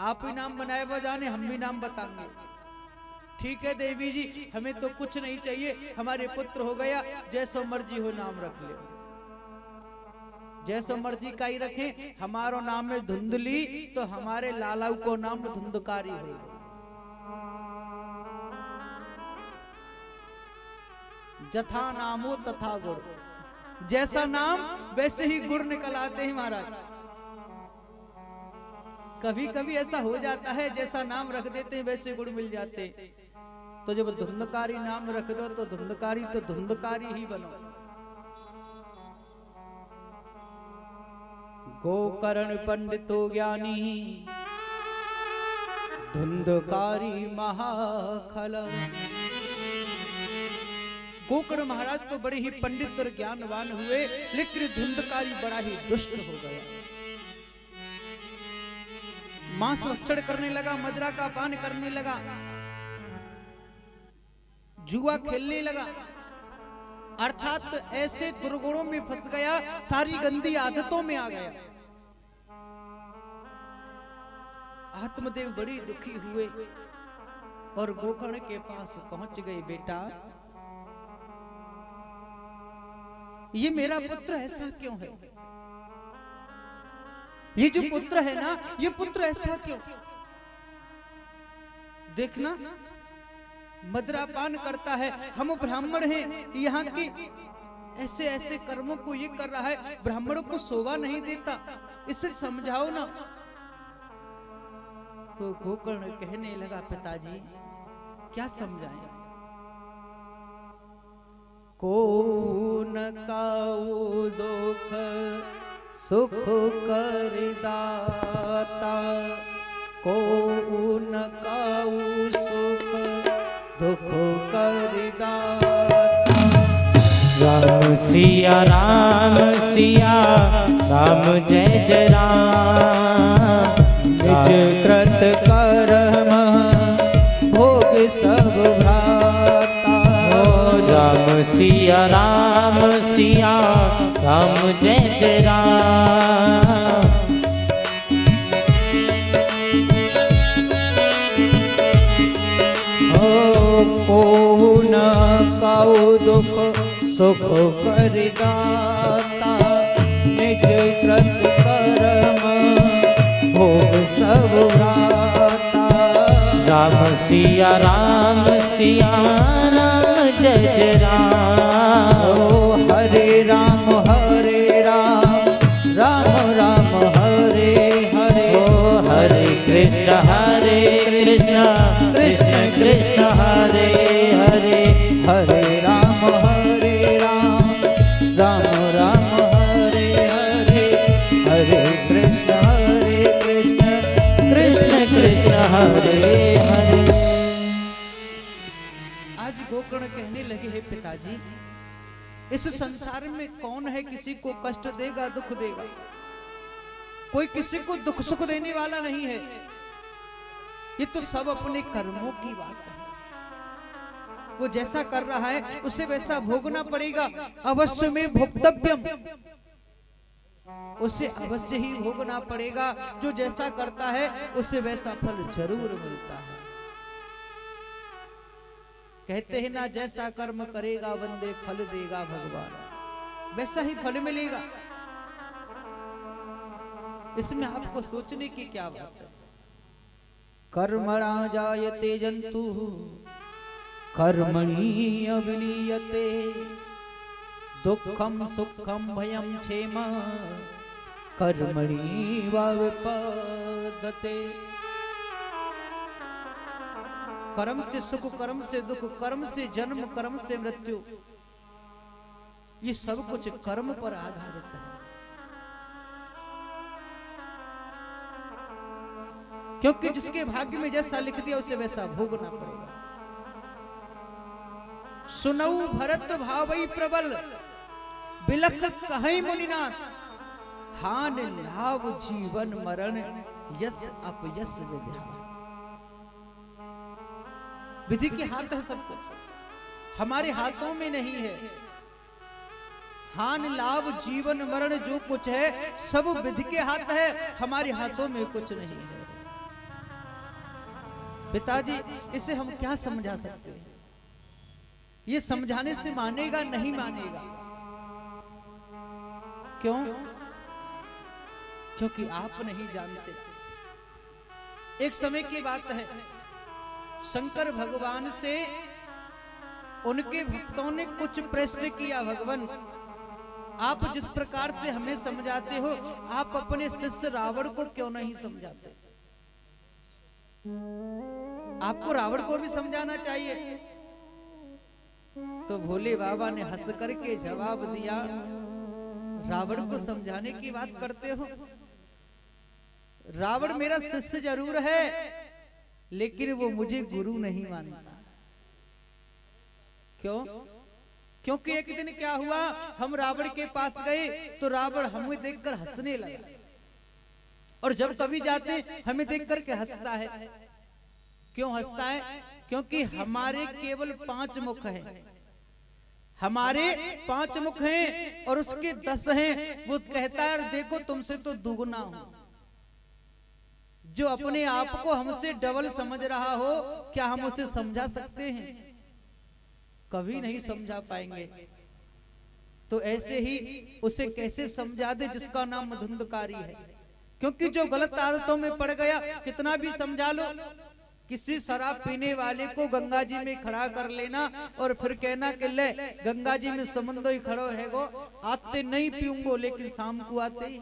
आप ही नाम बनाए बजाने, हम भी नाम बताएंगे। ठीक है देवी जी, हमें तो कुछ नहीं चाहिए, हमारे पुत्र हो गया, जैसो मर्जी हो नाम रख ले, जैसो मर्जी का ही रखें। हमारो नाम है धुंधली तो हमारे लालाऊ को नाम धुंधकारी हो। जथा नामो तथा गुण, जैसा नाम वैसे ही गुण निकल आते हैं महाराज। कभी कभी ऐसा हो जाता है, जैसा नाम रख देते हैं वैसे गुण मिल जाते हैं। तो जब धुंधकारी नाम रख दो तो धुंधकारी ही बनो। गोकर्ण पंडितो ज्ञानी, धुंधकारी महाखल। गोकर्ण महाराज तो बड़े ही पंडित और ज्ञानवान हुए, लेकिन धुंधकारी बड़ा ही दुष्ट हो गया। मांस भक्षण करने लगा, मदिरा का पान करने लगा, जुआ खेलने लगा, अर्थात ऐसे दुर्गुणों में फंस गया, सारी गंदी आदतों में आ गया। आत्मदेव बड़ी दुखी हुए। और गोकर्ण के पास पहुंच गए। बेटा, ये मेरा पुत्र ऐसा क्यों है? ये जो पुत्र है ना, ये पुत्र ऐसा क्यों? देखना, मदिरापान करता है, हम ब्राह्मण हैं, यहाँ के ऐसे ऐसे कर्मों को ये कर रहा है, ब्राह्मणों को शोभा नहीं देता, इसे समझाओ ना। तो गोकर्ण कहने लगा, पिताजी क्या समझाएं? को न काऊ दुख सुख कर दाता, को न काऊ सुख दुख कर दाता। राम सिया राम सिया राम जय जय राम। निज कृत कर्म भोग सब भ्राता। राम सिया राम जय जय राम। को न काऊ दुख सुख कर दाता। निज कृत कर्म भोग सब भ्राता। राम सिया राम जय जय राम। हरे राम राम राम हरे हरे। हरे कृष्ण कृष्ण कृष्ण हरे हरे। हरे राम राम राम हरे हरे। हरे कृष्ण कृष्ण कृष्ण हरे हरे। आज गोकर्ण कहने लगे, हे पिताजी, इस संसार में कौन है किसी को कष्ट देगा, दुख देगा? कोई किसी को दुख सुख देने वाला नहीं है। ये तो सब अपने कर्मों की बात है। वो जैसा कर रहा है उसे वैसा भोगना पड़ेगा। अवश्य में भोक्तव्यम, उसे अवश्य ही भोगना पड़ेगा। जो जैसा करता है उसे वैसा फल जरूर मिलता है। कहते हैं ना, जैसा कर्म करेगा बंदे फल देगा भगवान, वैसा ही फल मिलेगा। इसमें आपको सोचने की क्या बात है? कर्मणा जायते जंतु कर्मणि अविलीयते। दुखम सुखम भयम क्षेम कर्मणि विपद्यते। कर्म से सुख, कर्म से दुख, कर्म से जन्म, कर्म से मृत्यु, ये सब कुछ कर्म पर आधारित है। क्योंकि जिसके भाग्य में जैसा लिख दिया उसे वैसा भोगना पड़ेगा। सुनऊ भरत भावई प्रबल बिलख कहीं मुनिनाथ। हान लाभ जीवन मरण यस अपयस विद्या। विधि के हाथ है सब कुछ, हमारे हाथों में नहीं है। हान लाभ जीवन मरण जो कुछ है सब विधि के हाथ है, हमारे हाथों में कुछ नहीं है। पिताजी, इसे हम क्या समझा सकते हैं? ये समझाने से मानेगा नहीं मानेगा। क्यों? क्योंकि आप नहीं जानते। एक समय की बात है, शंकर भगवान से उनके भक्तों ने कुछ प्रश्न किया। भगवान, आप जिस प्रकार से हमें समझाते हो, आप अपने शिष्य रावण को क्यों नहीं समझाते? आपको रावण को भी समझाना चाहिए। तो भोले बाबा ने हंस करके जवाब दिया, रावण को समझाने की बात करते हो? रावण मेरा शिष्य जरूर है, लेकिन वो मुझे गुरु नहीं मानता। क्यों? क्योंकि एक दिन क्या हुआ, हम रावण के पास गए तो रावण हमें देखकर हंसने लगा, और जब कभी जाते हमें देख करके हंसता है। क्यों हंसता है? क्योंकि हमारे केवल 5 मुख हैं, हमारे 5 मुख हैं और उसके 10 हैं। वो कहता है देखो तुमसे तो दुगना हूं, जो अपने आप को हमसे डबल समझ रहा हो, क्या हम उसे समझा सकते हैं? कभी नहीं समझा पाएंगे। तो ऐसे ही उसे कैसे समझा दे जिसका नाम धुंधकारी है? क्योंकि जो गलत आदतों में पड़ गया, कितना भी समझा लो, किसी शराब पीने वाले को गंगा जी में खड़ा कर लेना और फिर कहना कि ले गंगा जी में समुद्र ही खड़ो है गो, आते नहीं पीऊंगो लेकिन शाम को आते ही।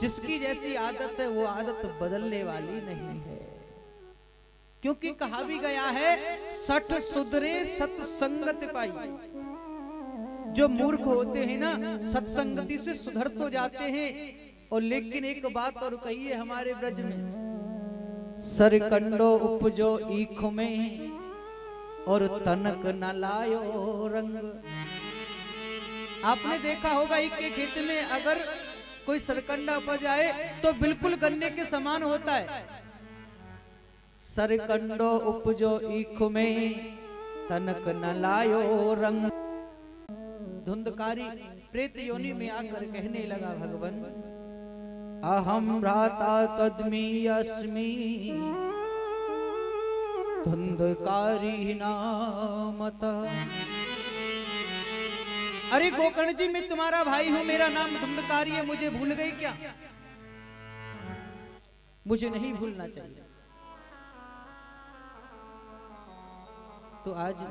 जिसकी जैसी आदत है वो आदत बदलने वाली नहीं है। क्योंकि कहा भी गया है, सठ सुधरे सत्संगत पाई। जो मूर्ख होते हैं ना, सत्संगति से सुधर तो जाते हैं। और लेकिन एक बात और कही है हमारे ब्रज में, सरकंडो उपजो ईख में और तनक न लायो रंग। आपने देखा होगा ईख के खेत में अगर कोई सरकंडा उपज आए तो बिल्कुल गन्ने के समान होता है। सरकंडो उपजो ईख में तनक न लायो रंग। धुंधकारी प्रेत योनि में आकर कहने लगा, भगवान अहम भ्राता तद्मी अस्मि धुंधकारी नामत। अरे गोकर्ण जी, मैं तुम्हारा भाई हूं, मेरा नाम धुंधकारी है, मुझे भूल गई क्या? मुझे नहीं भूलना चाहिए। तो आज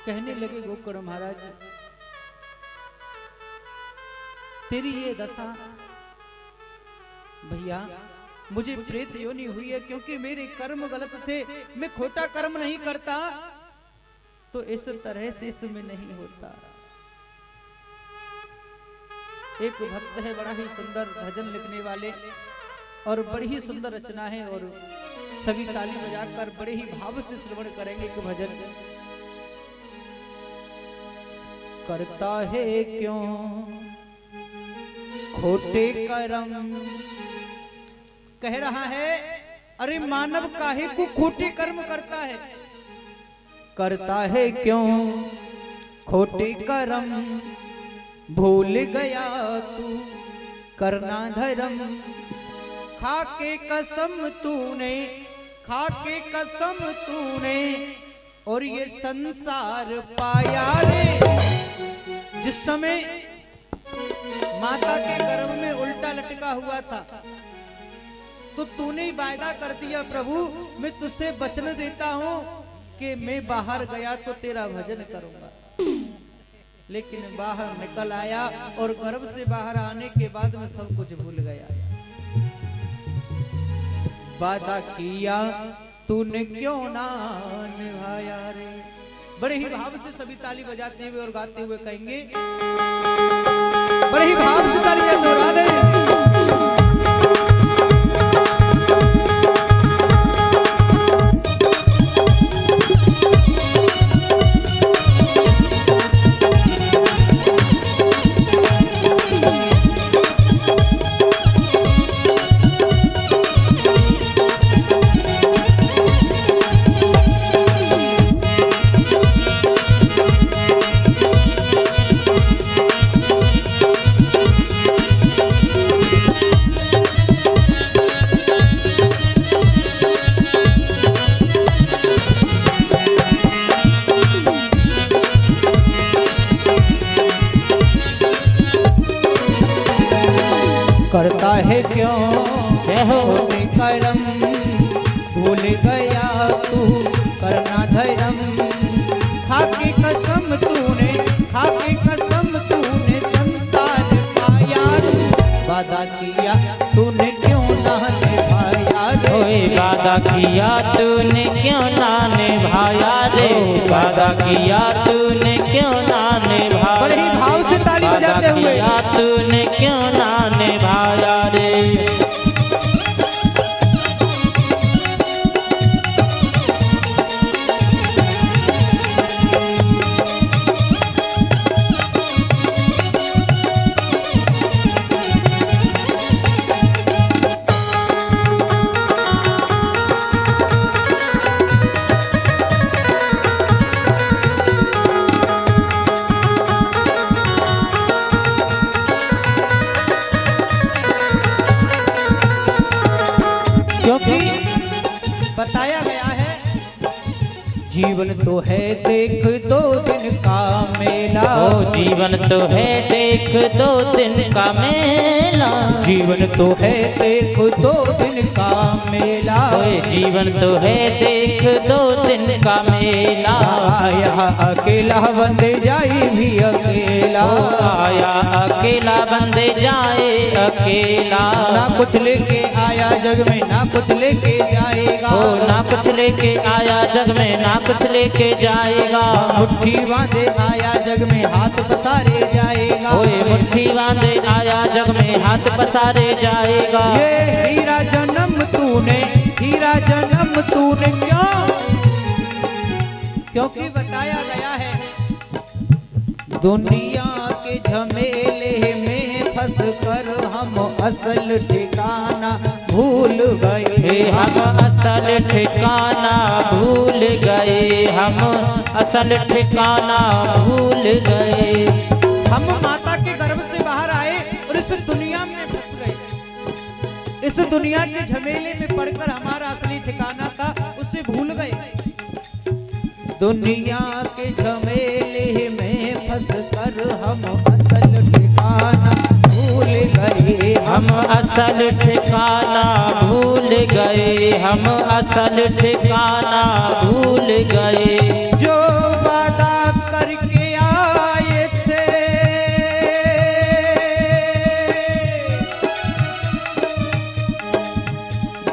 कहने लगे गोकर्ण महाराज, तेरी ये दशा भैया, मुझे प्रेत योनि हुई है क्योंकि मेरे कर्म गलत थे। मैं खोटा कर्म नहीं करता तो इस तरह से इसमें नहीं होता। एक भक्त है, बड़ा ही सुंदर भजन लिखने वाले और बड़ी ही सुंदर रचना है, और सभी ताली बजाकर बड़े ही भाव से श्रवण करेंगे कि भजन करता है क्यों खोटे कर्म। कह रहा है, अरे मानव काहे को खोटे कर्म करता है? करता है क्यों खोटे कर्म, भूल गया तू करना धर्म। खाके कसम तूने, खाके कसम तूने और ये संसार पाया रे। जिस समय माता के गर्भ में उल्टा लटका हुआ था तो तूने ही वायदा कर दिया, प्रभु मैं तुझसे वचन देता हूं कि मैं बाहर गया तो तेरा भजन करूंगा। लेकिन बाहर निकल आया और गर्भ से बाहर आने के बाद में सब कुछ भूल गया। वादा किया तूने क्यों ना निभाया रे। बड़े ही भाव से सभी ताली बजाते हुए और गाते हुए कहेंगे, बड़े ही भाव से तालियां दोहरा दे। करता है क्यों खोटे कर्म, भूल गया तू करना धर्म। खाके कसम तूने, खाके कसम तूने संसार पाया। वादा किया तूने क्यों ना निभाया रे। वादा किया तूने क्यों ना निभाया रे। वादा किया तूने क्यों ना निभाया। बड़े ही भाव से ताली बजाते हुए, वादा किया तूने क्यों ना निभाया रे। क्योंकि बताया गया है जीवन तो है देख 2 दिन का मेला। ओ जीवन तो है देख 2 दिन का मेला। जीवन तो है देख 2 दिन का मेला। ओए जीवन तो है देख 2 दिन का मेला। आया अकेला बंदे जाए भी अकेला। ओ आया अकेला बंदे जाए अकेला। ना कुछ लेके आया जग में ना कुछ लेके जाएगा। ओ ना कुछ लेके आया जग में ना कुछ लेके जाएगा। मुट्ठी बांधे आया जग में हाथ पसारे जाएगा। ओए मुट्ठी बांधे आया जग में हाथ पसारे जाएगा। ये हीरा जन्म तूने क्यों? क्योंकि बताया गया है दुनिया के झमेले में फंस कर हम असल ठिकाना भूल गए। हम असल ठिकाना भूल गए। हम असल ठिकाना भूल गए। हम माता के गर्भ से बाहर आए और इस दुनिया में फंस गए। इस दुनिया के झमेले में पड़कर हमारा असली ठिकाना था उसे भूल गए। दुनिया के झमेले में फंस कर हम असल ठिकाना भूल गए। हम असल ठिकाना भूल गए। हम असल ठिकाना भूल गए। जो वादा करके आए थे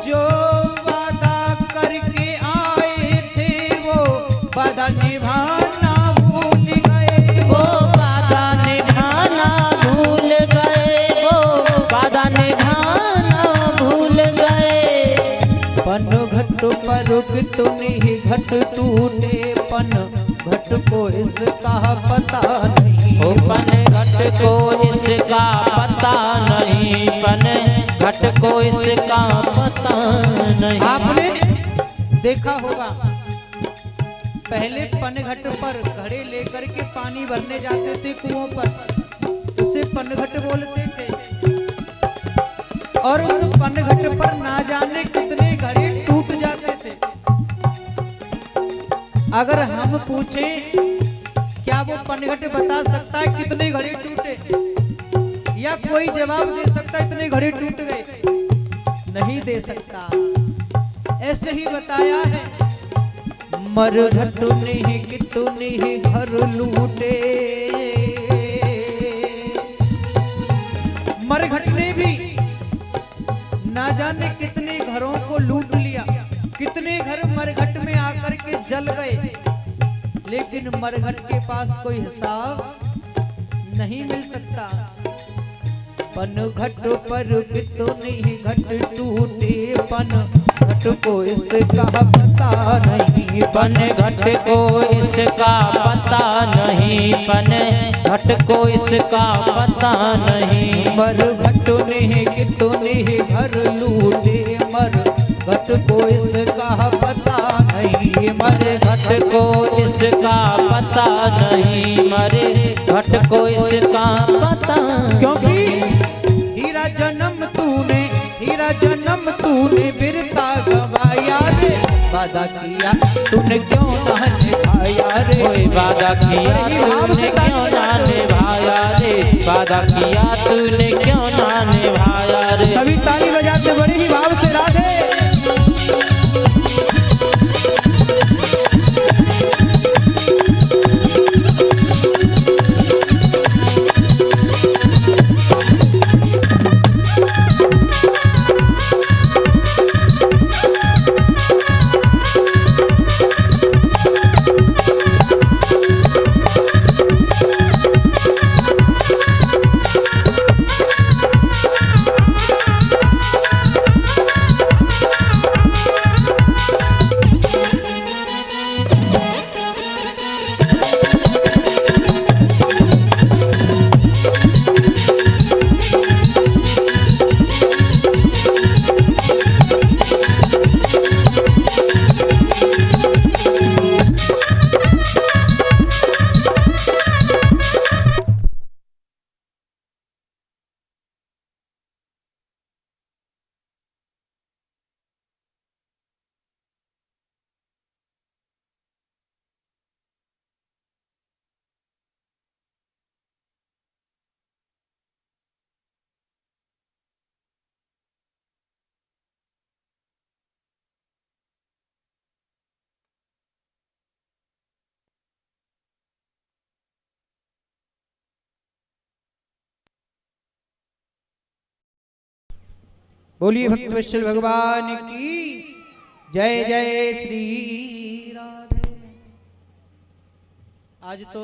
जो वादा करके आए थे वो वादा निभाना भूल गए। वो वादा निभाना भूल गए। वो वादा निभाना भूल गए। पन घट पर तो नहीं घट टूटे। पन घट को इसका पता नहीं। ओ पन घट को इसका पता नहीं। पन घट को इसका पता नहीं। आपने देखा होगा पहले पनघट पर घड़े लेकर के पानी भरने जाते थे कुओं पर, उसे पनघट बोलते थे। और उस पनघट पर ना जाने कितने घड़े टूट जाते थे। अगर हम पूछें क्या वो पनघट बता सकता है कितने घड़े टूटे, या कोई जवाब दे सकता है इतने घड़े टूट गए? नहीं दे सकता। ऐसे ही बताया है मरघट ने कितने घर लूटे। मरघट ने भी ना जाने कितने घरों को लूट लिया। कितने घर मरघट में आकर के जल गए, लेकिन मरघट के पास कोई हिसाब नहीं मिल सकता। पन घट पर कितने घट टूटे। पन घट को इसका पता नहीं। पन घट को इसका पता नहीं। पन घट को इसका पता नहीं। मरघट ने कितने घर लूटे। मरघट को इसका पता नहीं। मरघट को इसका पता नहीं। मरघट को इसका पता। क्योंकि हीरा जन्म तूने बिरता गवाया रे। वादा किया तूने क्यों ना निभाया रे। कोई वादा किया तूने क्यों ना निभाया रे। वादा किया तूने क्यों ना निभाया रे। सभी ताली बजाते बड़े ही भाव से राधे। बोलिए भक्त वत्सल भगवान की जय जय श्री राधे। आज तो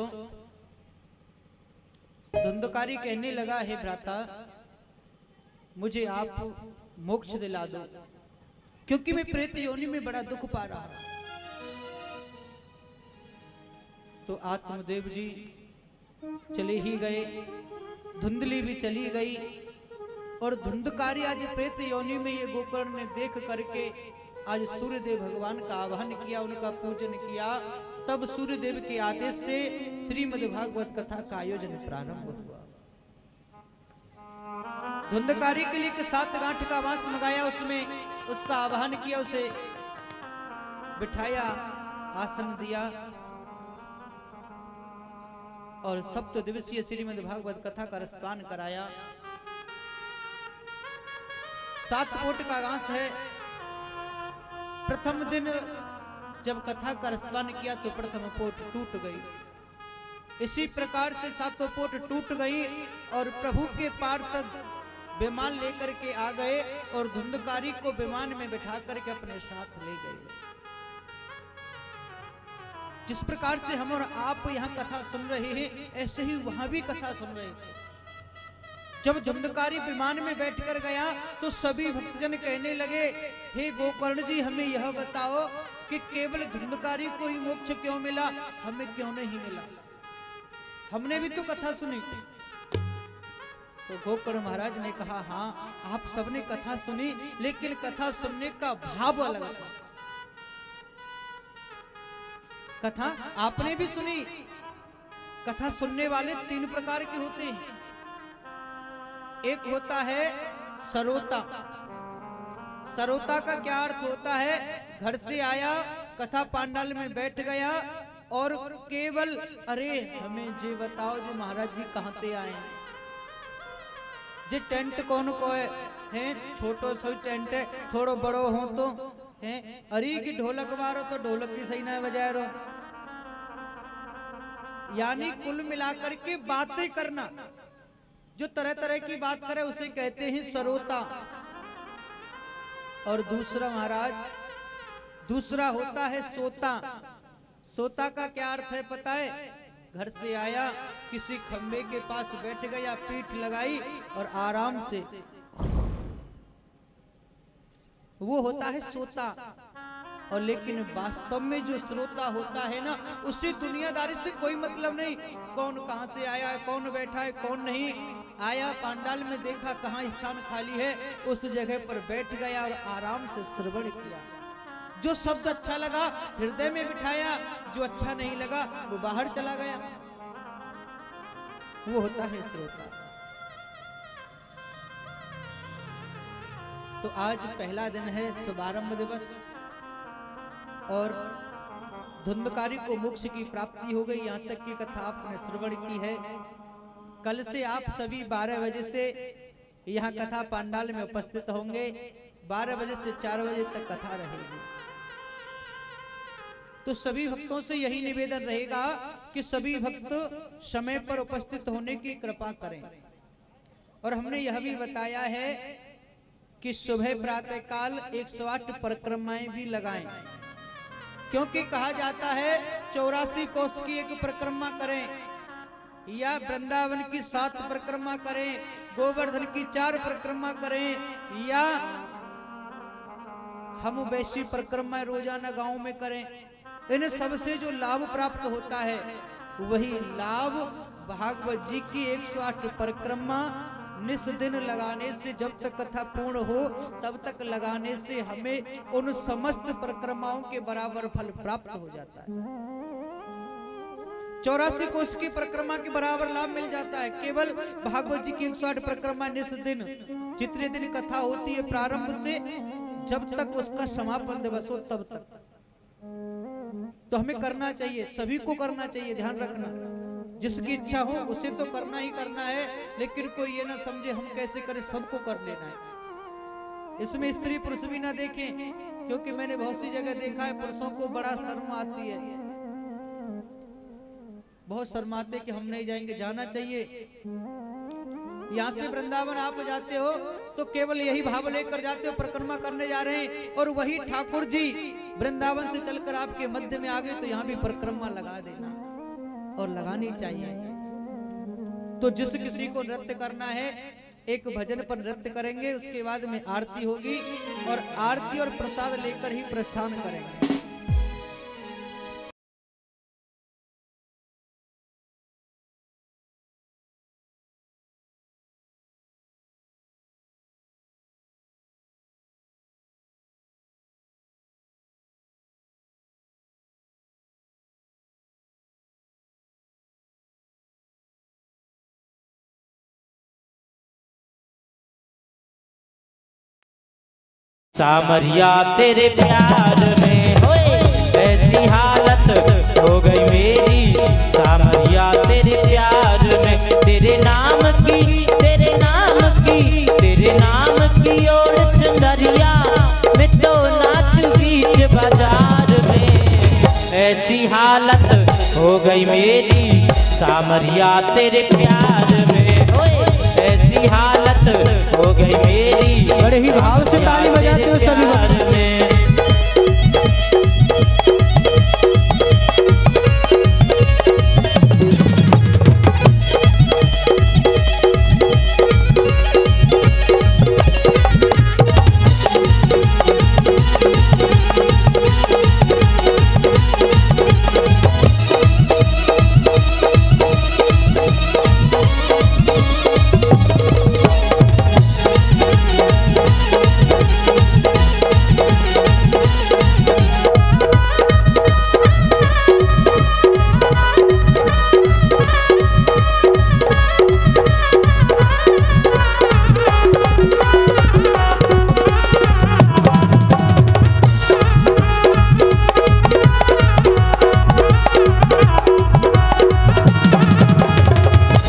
धुंधकारी कहने लगा, है भ्राता मुझे आप मोक्ष दिला दो, क्योंकि मैं प्रेत योनि में बड़ा दुख पा रहा हूं। तो आत्मदेव जी चले ही गए, धुंधली भी चली गई, और धुंधकारी आज प्रेत योनि में ये गोकर्ण ने देख करके आज सूर्यदेव भगवान का आह्वान किया, उनका पूजन किया। तब सूर्यदेव के आदेश से श्रीमद् भागवत कथा का आयोजन प्रारंभ हुआ। धुंधकारी के लिए एक 7 गांठ का बांस मंगाया, उसमें उसका आह्वान किया, उसे बिठाया, आसन दिया और सप्त दिवसीय श्रीमद् भागवत कथा का रसपान कराया। 7 पोट का घास है। प्रथम दिन जब कथा का रसपान किया तो प्रथम पोट टूट गई। इसी प्रकार से 7 पोट टूट गई और प्रभु के पार्षद विमान लेकर के आ गए और धुंधकारी को विमान में बिठा करके अपने साथ ले गए। जिस प्रकार से हम और आप यहाँ कथा सुन रहे हैं, ऐसे ही वहां भी कथा सुन रहे थे। जब धुंधकारी विमान में बैठकर गया तो सभी भक्तजन कहने लगे, हे गोकर्ण जी हमें यह बताओ कि केवल धुंधकारी को ही मोक्ष क्यों मिला, हमें क्यों नहीं मिला? हमने भी तो कथा सुनी। तो गोकर्ण महाराज ने कहा, हाँ आप सबने कथा सुनी, लेकिन कथा सुनने का भाव अलग था। कथा आपने भी सुनी। कथा सुनने वाले 3 प्रकार के होते हैं। एक होता है सरोता। सरोता का क्या अर्थ होता है? घर से आया, कथा पांडाल में बैठ गया और केवल अरे हमें जी बताओ जी महाराज जी कहाँ ते आए हैं, जे टेंट कौन को है, छोटो सो टेंट है, थोड़ो बड़ो हो तो है, अरे की ढोलक मारो तो ढोलक की सही ना बजाय रो। यानी कुल मिलाकर के बातें करना, जो तरह तरह की बात करे उसे कहते हैं सरोता। और दूसरा महाराज, दूसरा होता है सोता। सोता का क्या अर्थ है पता है? घर से आया, किसी खंबे के पास बैठ गया, पीठ लगाई और आराम से, वो होता है सोता। और लेकिन वास्तव में जो श्रोता होता है ना, उससे दुनियादारी से कोई मतलब नहीं। कौन कहां से आया है, कौन बैठा है, कौन नहीं आया, पांडाल में देखा कहां स्थान खाली है, उस जगह पर बैठ गया और आराम से श्रवण किया। जो शब्द अच्छा लगा हृदय में बिठाया, जो अच्छा नहीं लगा वो बाहर चला गया। वो होता है श्रोता। तो आज पहला दिन है, शुभारंभ दिवस, और धुंधकारी को मोक्ष की प्राप्ति हो गई। यहाँ तक की कथा आपने श्रवण की है। कल से आप सभी 12 बजे से यहाँ कथा पांडाल में उपस्थित होंगे। 12 बजे से 4 बजे तक कथा रहेगी। तो सभी भक्तों से यही निवेदन रहेगा कि सभी भक्त समय पर उपस्थित होने की कृपा करें। और हमने यह भी बताया है कि सुबह प्रातः काल 108 परिक्रमाएं भी लगाएं, क्योंकि कहा जाता है 84 कोस की एक परिक्रमा करें, या वृंदावन की 7 परिक्रमा करें, गोवर्धन की 4 परिक्रमा करें, या हम वैसी परिक्रमा रोजाना गांव में करें। इन सबसे जो लाभ प्राप्त होता है वही लाभ भागवत जी की 108 परिक्रमा निस दिन लगाने से, जब तक कथा पूर्ण हो तब तक लगाने से हमें उन समस्त परिक्रमाओं के बराबर फल प्राप्त हो जाता है। 84 कोष की परिक्रमा के बराबर लाभ मिल जाता है। केवल भागवत जी की 108 परिक्रमा निस दिन, जितने दिन कथा होती है प्रारंभ से जब तक उसका समापन दिवस हो तब तक, तो हमें करना चाहिए, सभी को करना चाहिए। ध्यान रखना, जिसकी इच्छा हो उसे तो करना ही करना है, लेकिन कोई ये ना समझे हम कैसे करें, सबको कर लेना है। इसमें स्त्री पुरुष भी ना देखें, क्योंकि मैंने बहुत सी जगह देखा है पुरुषों को बड़ा शर्म आती है, बहुत शर्माते कि हम नहीं जाएंगे। जाना चाहिए। यहाँ से वृंदावन आप जाते हो तो केवल यही भाव लेकर जाते हो, परिक्रमा करने जा रहे हैं, और वही ठाकुर जी वृंदावन से चलकर आपके मध्य में आ गए तो यहाँ भी परिक्रमा लगा देना, और लगानी चाहिए। तो जिस किसी को नृत्य करना है एक भजन पर नृत्य करेंगे, उसके बाद में आरती होगी, और आरती और प्रसाद लेकर ही प्रस्थान करेंगे। सामरिया तेरे प्यार में होए ऐसी हालत हो गई मेरी, सामरिया तेरे प्यार में, तेरे नाम की तेरे नाम की तेरे नाम की ओर चंदरिया मैं तो नाचू बीच बाजार में, ऐसी हालत हो गई मेरी, सामरिया तेरे प्यार में होए ऐसी हालत हो गई मेरी। बड़े ही भाव से ताली बजाते हो सभी लोग।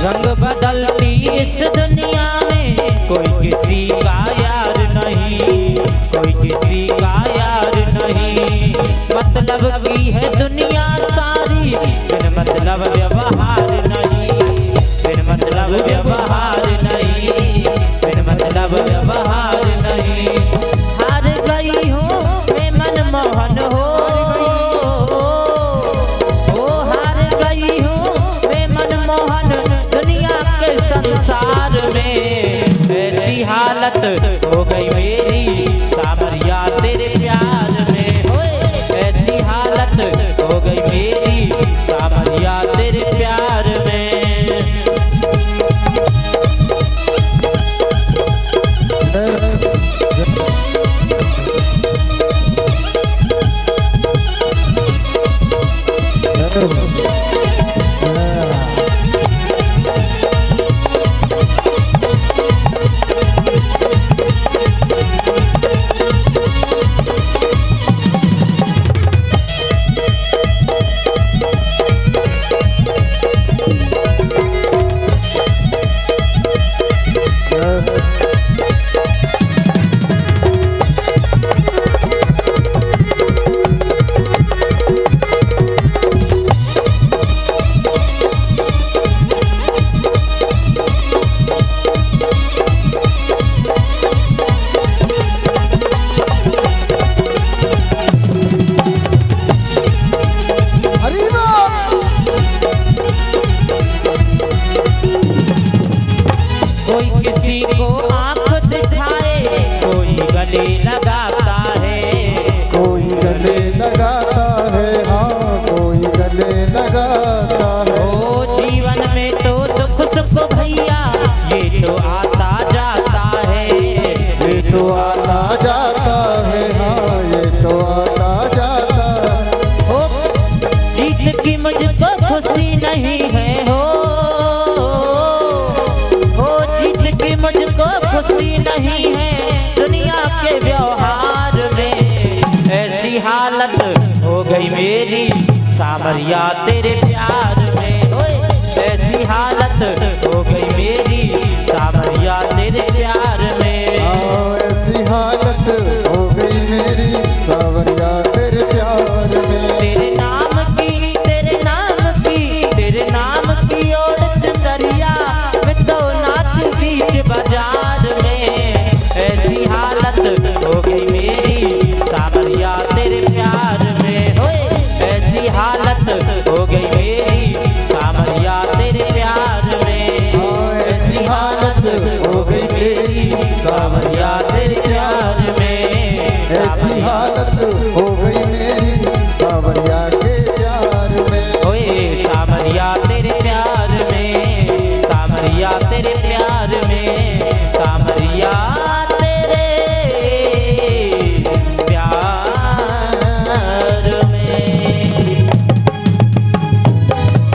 रंग बदलती इस दुनिया में कोई किसी का यार नहीं, कोई किसी का यार नहीं, मतलब की है दुनिया सारी, बिन मतलब व्यवहार नहीं, बिन मतलब व्यवहार नहीं, बिन मतलब व्यवहार नहीं। हार गई हूँ मैं मनमोहन हो, हार गई हूँ मैं मनमोहन संसार में, ऐसी हालत हो गई मेरी, सामरिया तेरे प्यार में होए ऐसी हालत हो गई मेरी, सामरिया तेरे प्यार में। गले लगाता है, कोई गले लगाता है, हाँ कोई गले लगाता है। ओ जीवन में तो दुख सुख भैया ये तो आता जाता है, ये तो आता जाता है, हाँ ये तो आता जाता है। हो जीत की मुझको खुशी नहीं है, हो जीत की मुझको खुशी नहीं है, दुनिया के व्यवहार में ऐसी हालत हो गई मेरी, सामरिया तेरे प्यार में ओए ऐसी हालत हो गई मेरी।